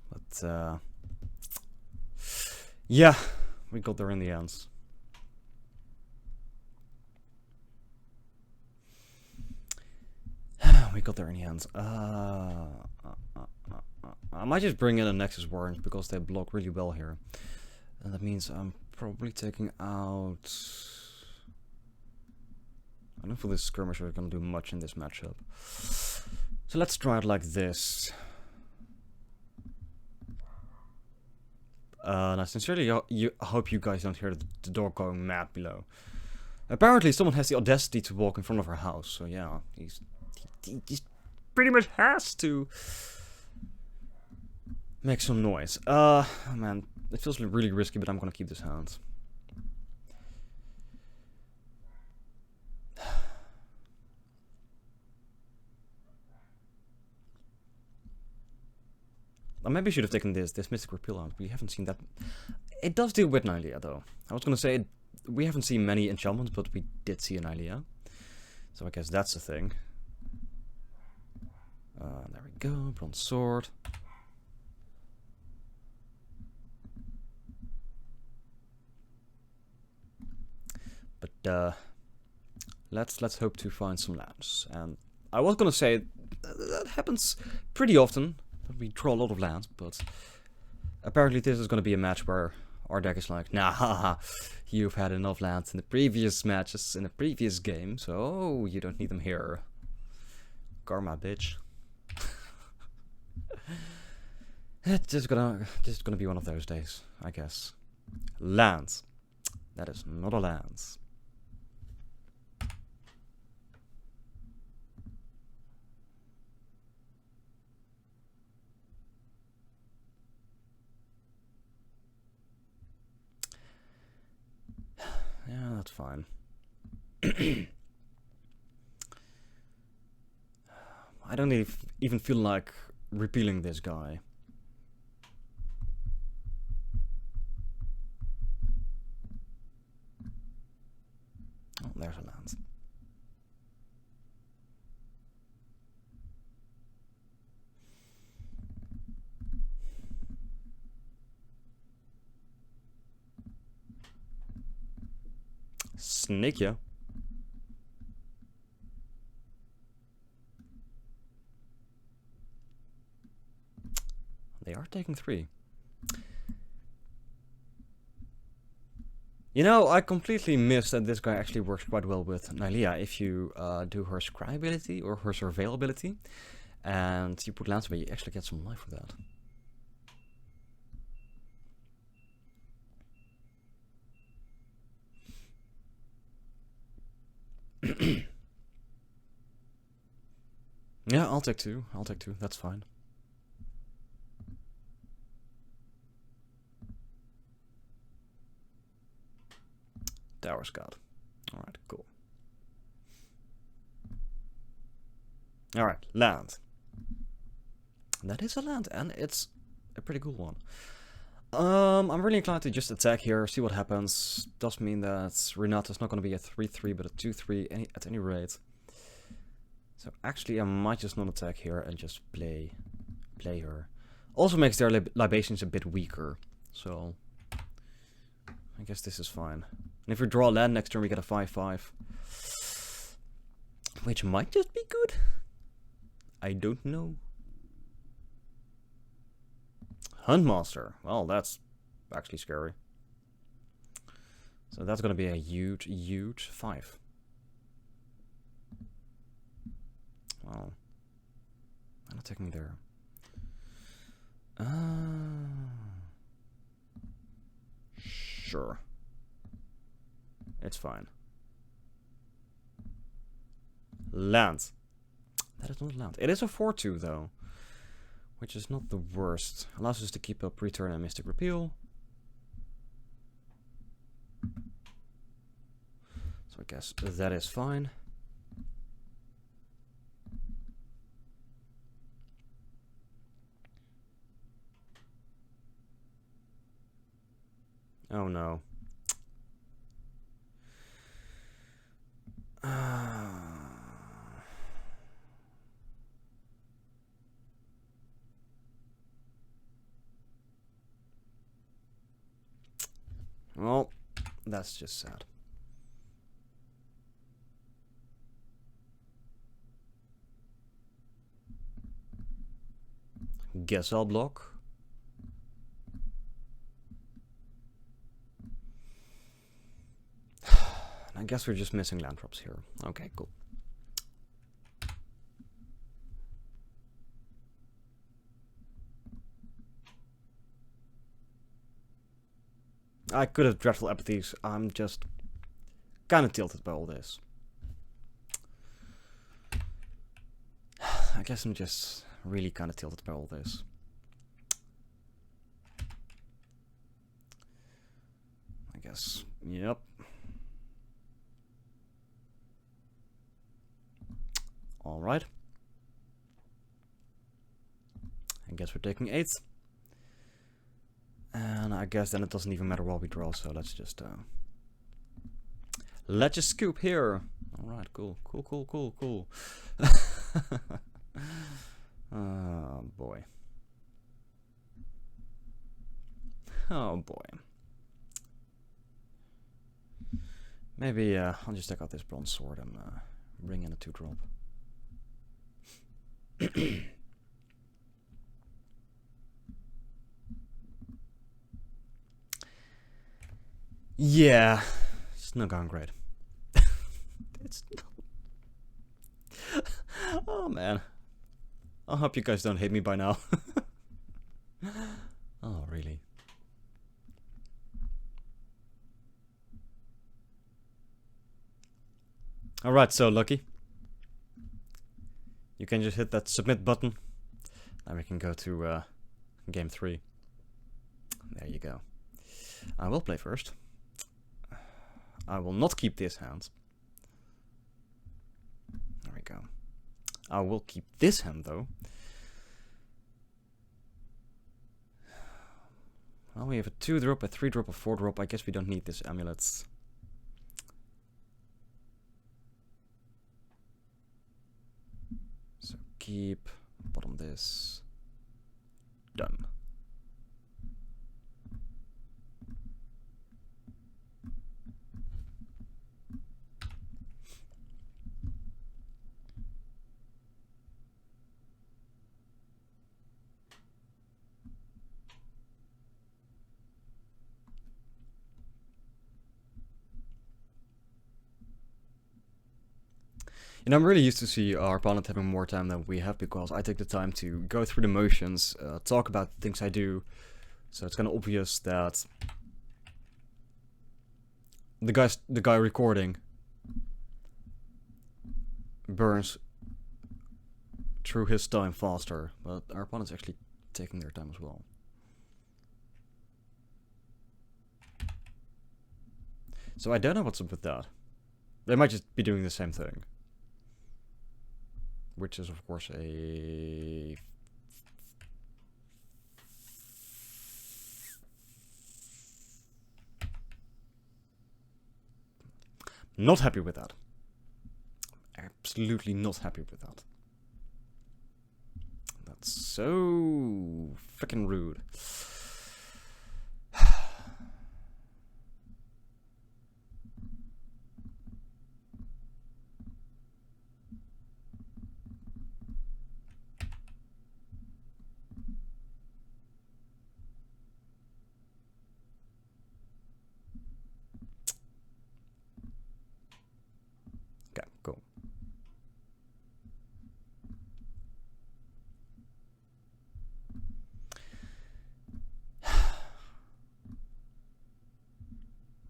But, yeah, we got there in the end. We got there in the end. I might just bring in a Nexus Warrant because they block really well here. And that means I'm probably taking out... I don't feel this skirmisher is going to do much in this matchup. So let's try it like this. And I sincerely hope you guys don't hear the dog going mad below. Apparently someone has the audacity to walk in front of our house. So yeah, he pretty much has to make some noise. Man, it feels really risky, but I'm gonna keep this hand. I maybe should have taken this Mystic Repeal out. We haven't seen that. It does deal with Nylea though. I was gonna say we haven't seen many enchantments, but we did see a Nylea. So I guess that's a thing. There we go, Bronze Sword. But let's hope to find some lands. And I was gonna say that happens pretty often. We draw a lot of lands, but apparently this is gonna be a match where our deck is like, nah, haha, you've had enough lands in the previous matches, in the previous game, so you don't need them here. Karma, bitch. It's just gonna be one of those days, I guess. Lands. That is not a lands. Yeah, that's fine. I don't even feel like repealing this guy. Oh, there's a land. Snake, yeah. They are taking 3. You know, I completely missed that this guy actually works quite well with Nylea. If you do her scry ability or her surveil ability, and you put lands away, you actually get some life for that. Yeah, I'll take 2. I'll take 2. That's fine. Tower Scout. Alright, cool. Alright, land. That is a land, and it's a pretty cool one. I'm really inclined to just attack here, see what happens. Does mean that Renata's not going to be a 3-3, but a 2-3 at any rate. So actually, I might just not attack here and just play her. Also makes their libations a bit weaker, so I guess this is fine. And if we draw a land next turn, we get a 5-5. Which might just be good. I don't know. Huntmaster. Well, that's actually scary. So that's going to be a huge, huge 5. Well, I'm not taking me there. Sure. It's fine. Land. That is not land. It is a 4-2 though, which is not the worst. Allows us to keep up return and mystic repeal. So I guess that is fine. Oh no. Well, that's just sad. Guess I'll block. I guess we're just missing land drops here. Okay, cool. I could have Dreadful Apathies. I'm just kind of tilted by all this. I guess I'm just really kind of tilted by all this. I guess, yep. Alright. I guess we're taking 8. And I guess then it doesn't even matter what we draw, so let's just scoop here. Alright, cool. Cool. Oh boy. Oh boy. Maybe I'll just take out this bronze sword and bring in a 2-drop. Yeah, it's not going great. It's not. Oh man, I hope you guys don't hate me by now. Oh really? Alright, so Lucky, you can just hit that submit button and we can go to game 3. There you go. I will play first. I will not keep this hand. There we go. I will keep this hand though. Well, we have a 2-drop, a 3-drop, a 4-drop. I guess we don't need this amulet. So keep, bottom this. Done. You know, I'm really used to see our opponent having more time than we have because I take the time to go through the motions, talk about the things I do. So it's kind of obvious that the guy recording burns through his time faster, but our opponent's actually taking their time as well. So I don't know what's up with that. They might just be doing the same thing. Which is, of course, a... Not happy with that. Absolutely not happy with that. That's so freaking rude. Okay, cool.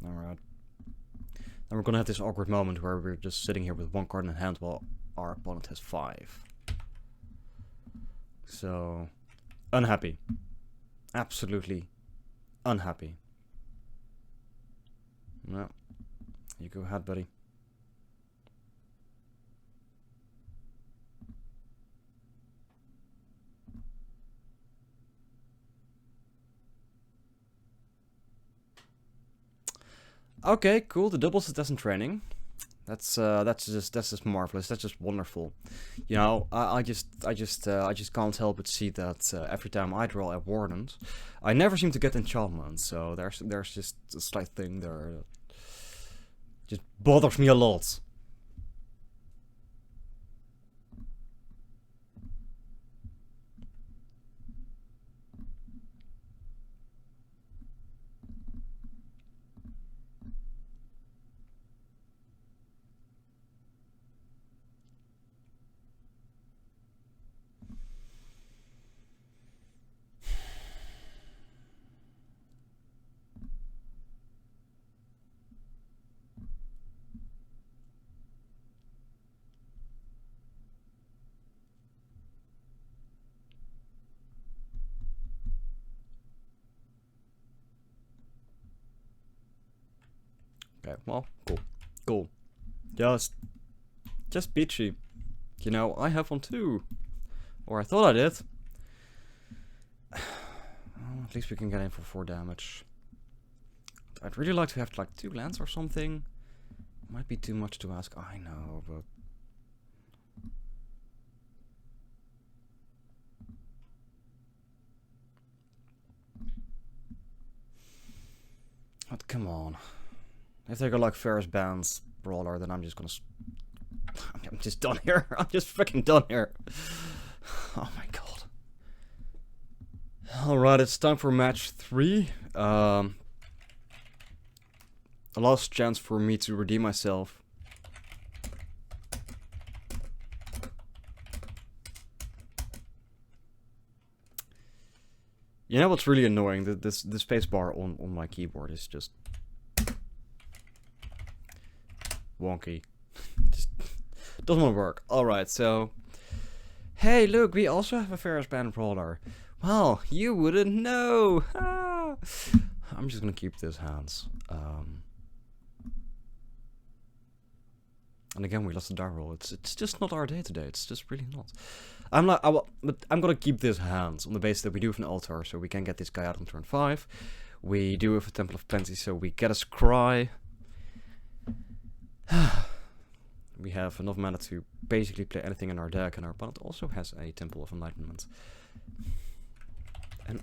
Alright. Then we're gonna have this awkward moment where we're just sitting here with one card in hand while our opponent has 5. So, unhappy. Absolutely unhappy. No. You go ahead, buddy. Okay, cool. The doubles is in training. That's just marvelous. That's just wonderful. You know, I just can't help but see that every time I draw a Warden, I never seem to get enchantment. So there's just a slight thing there that just bothers me a lot. Okay, well, cool. Just peachy. You know, I have one too. Or I thought I did. Well, at least we can get in for 4 damage. I'd really like to have like 2 lands or something. Might be too much to ask, I know, but... But come on. If they go like Theros Beyond Brawler, then I'm just gonna... I'm just done here. I'm just freaking done here. Oh my god. Alright, it's time for match 3. A last chance for me to redeem myself. You know what's really annoying? The spacebar on my keyboard is just wonky. Just doesn't want to work. Alright, so... Hey, look, we also have a Theros Beyond Brawler. Well, you wouldn't know! Ah. I'm just gonna keep this hands. And again, we lost the die roll. It's just not our day today. It's just really not. But I'm gonna keep this hands on the basis that we do have an altar, so we can get this guy out on turn 5. We do have a Temple of Plenty, so we get a scry. We have enough mana to basically play anything in our deck, and our opponent also has a Temple of Enlightenment. And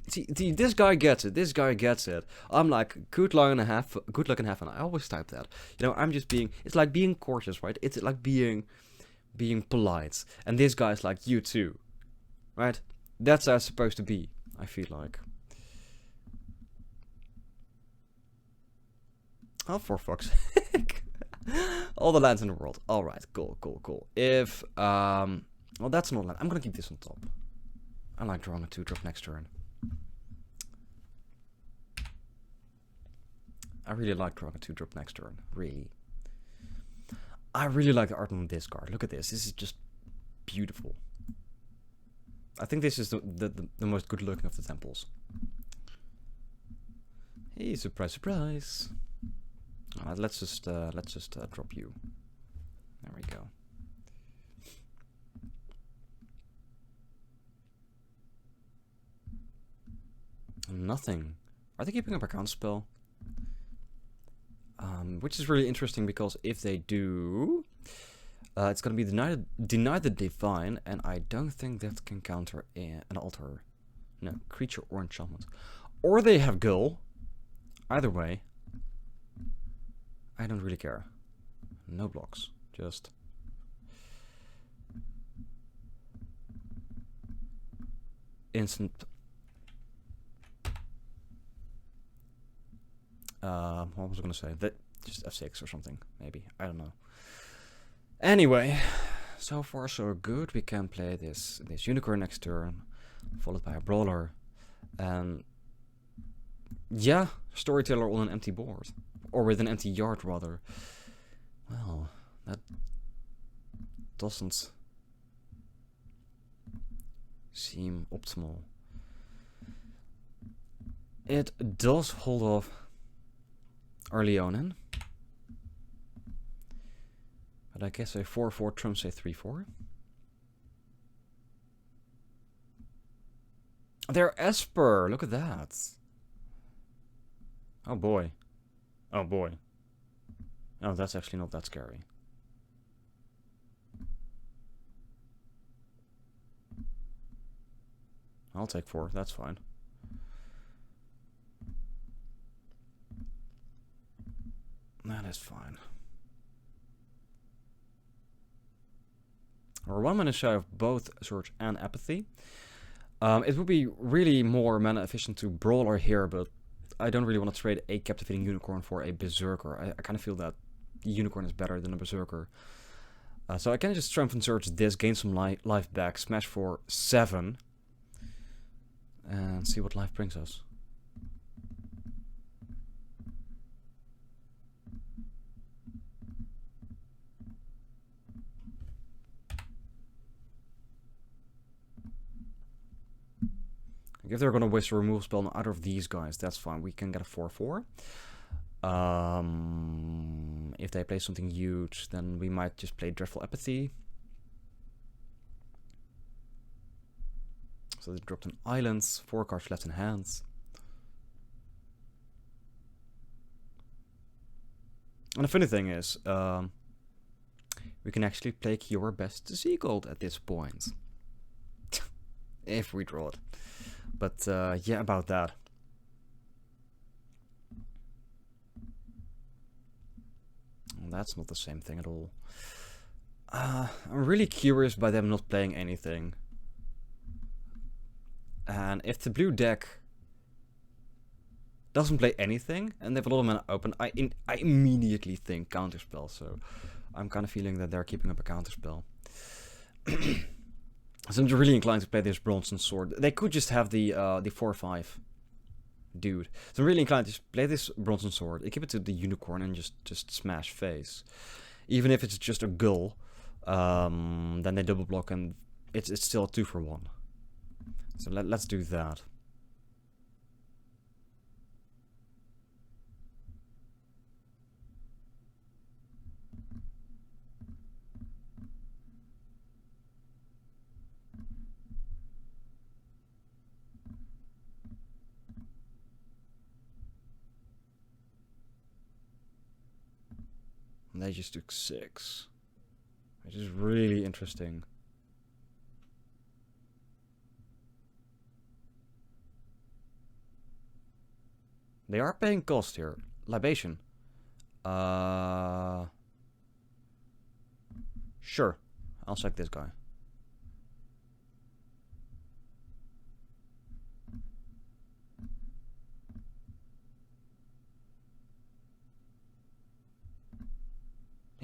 see, this guy gets it. This guy gets it. I'm like, good luck and a half, and I always type that. You know, I'm just being. It's like being cautious, right? It's like being polite. And this guy's like, you too, right? That's how it's supposed to be. I feel like. Oh, for fuck's sake! All the lands in the world. Alright, cool, cool, cool. If, well, that's not land. I'm gonna keep this on top. I like drawing a 2-drop next turn. I really like drawing a 2-drop next turn. Really. I really like the art on this card. Look at this. This is just beautiful. I think this is the most good looking of the temples. Hey, surprise, surprise. Alright, let's just drop you. There we go. Nothing. Are they keeping up a counter spell? Which is really interesting because if they do, it's going to be deny the divine, and I don't think that can counter an altar. No, creature or enchantment. Or they have Gull. Either way, I don't really care. No blocks, just instant. What was I gonna say? That just F6 or something, maybe. I don't know. Anyway, so far so good. We can play this unicorn next turn, followed by a brawler, and yeah, storyteller on an empty board, or with an empty yard rather. Well, that doesn't seem optimal. It does hold off our Leonin, but I guess a 4/4 trumps a 3/4. They're Esper, look at that. Oh boy. Oh boy. Oh, that's actually not that scary. I'll take 4, that's fine. That is fine. We're 1 mana shy of both Surge and Apathy. It would be really more mana efficient to Brawler here, but I don't really want to trade a Captivating Unicorn for a Berserker. I kind of feel that Unicorn is better than a Berserker. So I can just Strength and Surge this, gain some life back, smash for 7, and see what life brings us. If they're gonna waste a removal spell on either of these guys, that's fine. We can get a 4/4. If they play something huge, then we might just play Dreadful Apathy. So they dropped an island, 4 cards left in hands. And the funny thing is, we can actually play Cure Best to see gold at this point. If we draw it. But yeah, about that. Well, that's not the same thing at all. I'm really curious by them not playing anything. And if the blue deck doesn't play anything and they have a lot of mana open, I immediately think counterspell. So I'm kind of feeling that they're keeping up a counterspell. So I'm really inclined to play this Bronze Sword. They could just have the 4/5 dude. So I'm really inclined to just play this Bronze Sword, keep it to the Unicorn, and just smash face. Even if it's just a Gull, then they double block and it's still a 2-for-1. So let's do that. And they just took 6, which is really interesting. They are paying cost here. Libation. Sure. I'll sack this guy.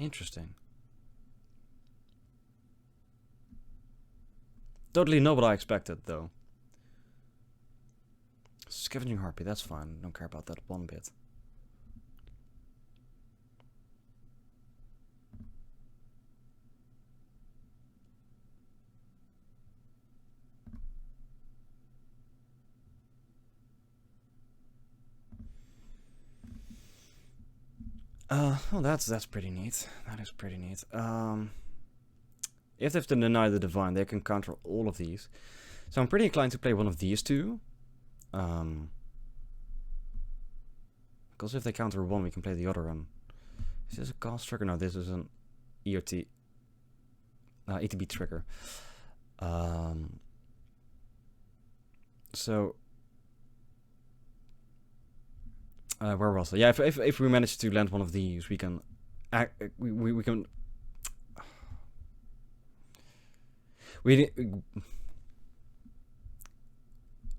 Interesting. Totally not what I expected, though. Scavenging Harpy, that's fine. Don't care about that one bit. Oh, that's pretty neat. That is pretty neat. If they have to deny the Divine, they can counter all of these. So I'm pretty inclined to play one of these two. Because if they counter one, we can play the other one. Is this a cast trigger? No, this is an EOT. ETB trigger. So... where was it? Yeah, if we manage to land one of these, we can... we can...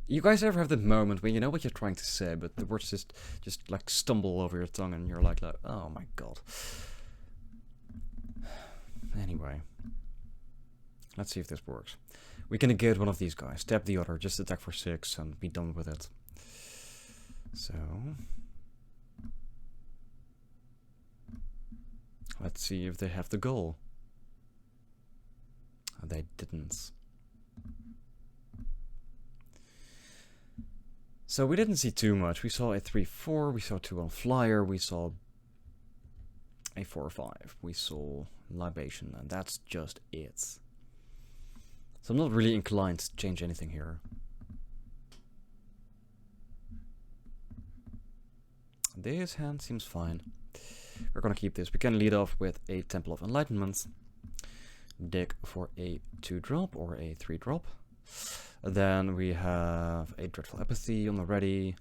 You guys ever have that moment when you know what you're trying to say, but the words just like stumble over your tongue and you're like, oh my god. Anyway. Let's see if this works. We can negate one of these guys, tap the other, just attack for 6 and be done with it. So... let's see if they have the goal. They didn't. So we didn't see too much. We saw a 3-4, we saw 2 on Flyer, we saw a 4-5, we saw Libation, and that's just it. So I'm not really inclined to change anything here. This hand seems fine. We're gonna keep this. We can lead off with a Temple of Enlightenment. Dig for a 2-drop or a 3-drop. Then we have a Dreadful Apathy on the ready.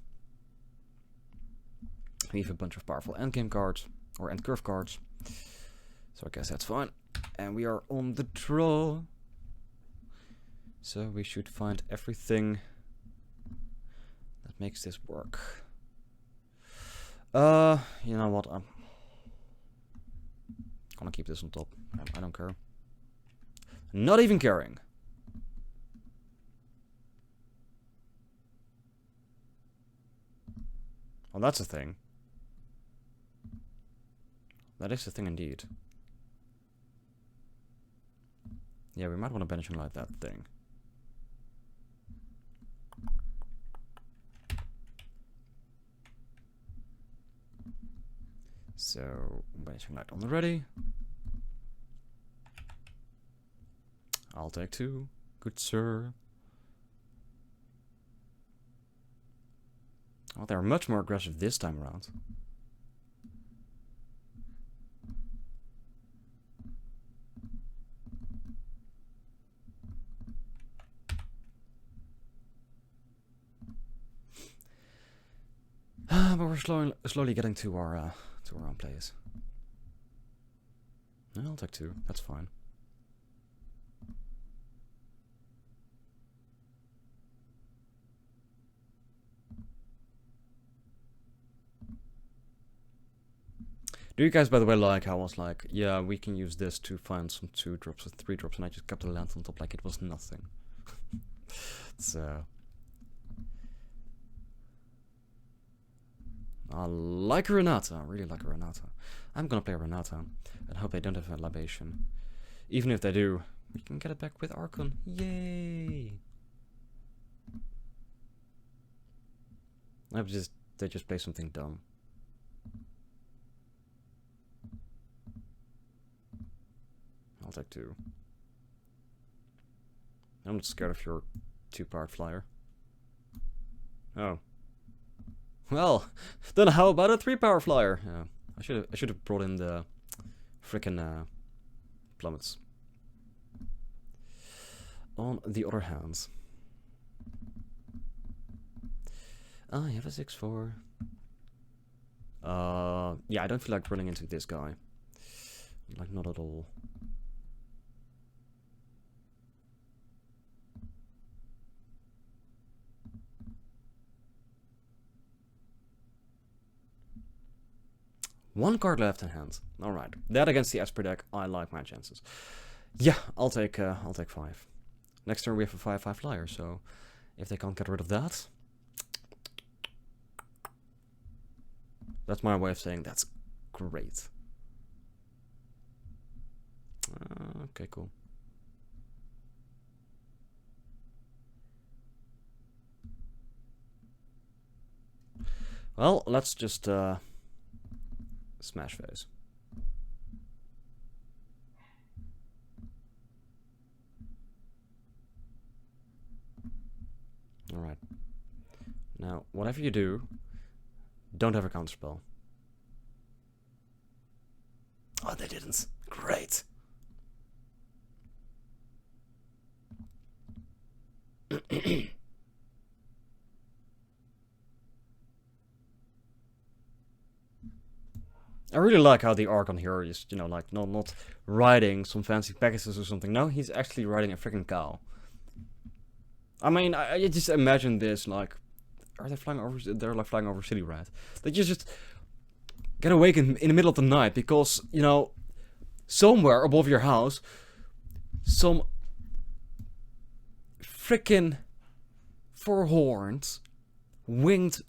We have a bunch of powerful endgame cards, or end curve cards. So I guess that's fine. And we are on the draw. So we should find everything that makes this work. You know what? I'm gonna keep this on top. I don't care. Not even caring. Well, that's a thing. That is a thing indeed. Yeah, we might want to banish and light that thing. So, banishing light on the ready. I'll take 2. Good sir. Oh, they're much more aggressive this time around. But we're slowly getting to our own place. I'll take 2. That's fine. Do you guys, by the way, like how I was like, yeah, we can use this to find some 2-drops or 3-drops, and I just kept the land on top like it was nothing. So... I like Renata. I really like Renata. I'm gonna play Renata and hope they don't have a libation. Even if they do, we can get it back with Archon. Yay! They just play something dumb. I'll take 2. I'm not scared of your 2-powered flyer. Oh. Well, then how about a 3-power flyer? Yeah, I should have brought in the frickin' plummets. On the other hand, you have a 6-4. Yeah, I don't feel like running into this guy. Like, not at all. 1 card left in hand. Alright. That against the Esper deck, I like my chances. Yeah, I'll take 5. Next turn we have a 5/5 flyer, so if they can't get rid of that, that's my way of saying that's great. Okay, cool. Well, let's just smash face. Alright. Now, whatever you do, don't have a counterspell. Oh, they didn't. Great. I really like how the Archon here is, you know, like not riding some fancy Pegasus or something. No, he's actually riding a freaking cow. I mean, I just imagine this, like, are they flying over? They're like flying over city, right? They just get awake in the middle of the night because, you know, somewhere above your house, some freaking 4-horned winged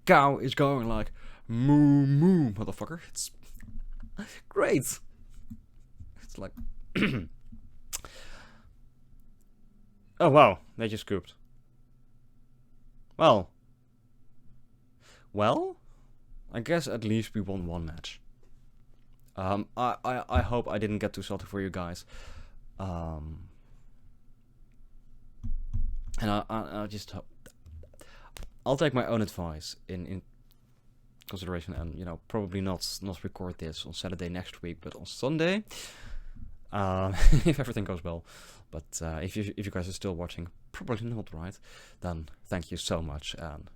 cow is going like moo moo, motherfucker. It's great. It's like oh wow, they just scooped. Well, I guess at least we won 1 match. I hope I didn't get too salty for you guys. And I just hope I'll take my own advice in consideration, and you know, probably not record this on Saturday next week, but on Sunday, if everything goes well. But if you guys are still watching, probably not, right? Then thank you so much, and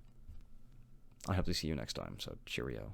I hope to see you next time. So cheerio.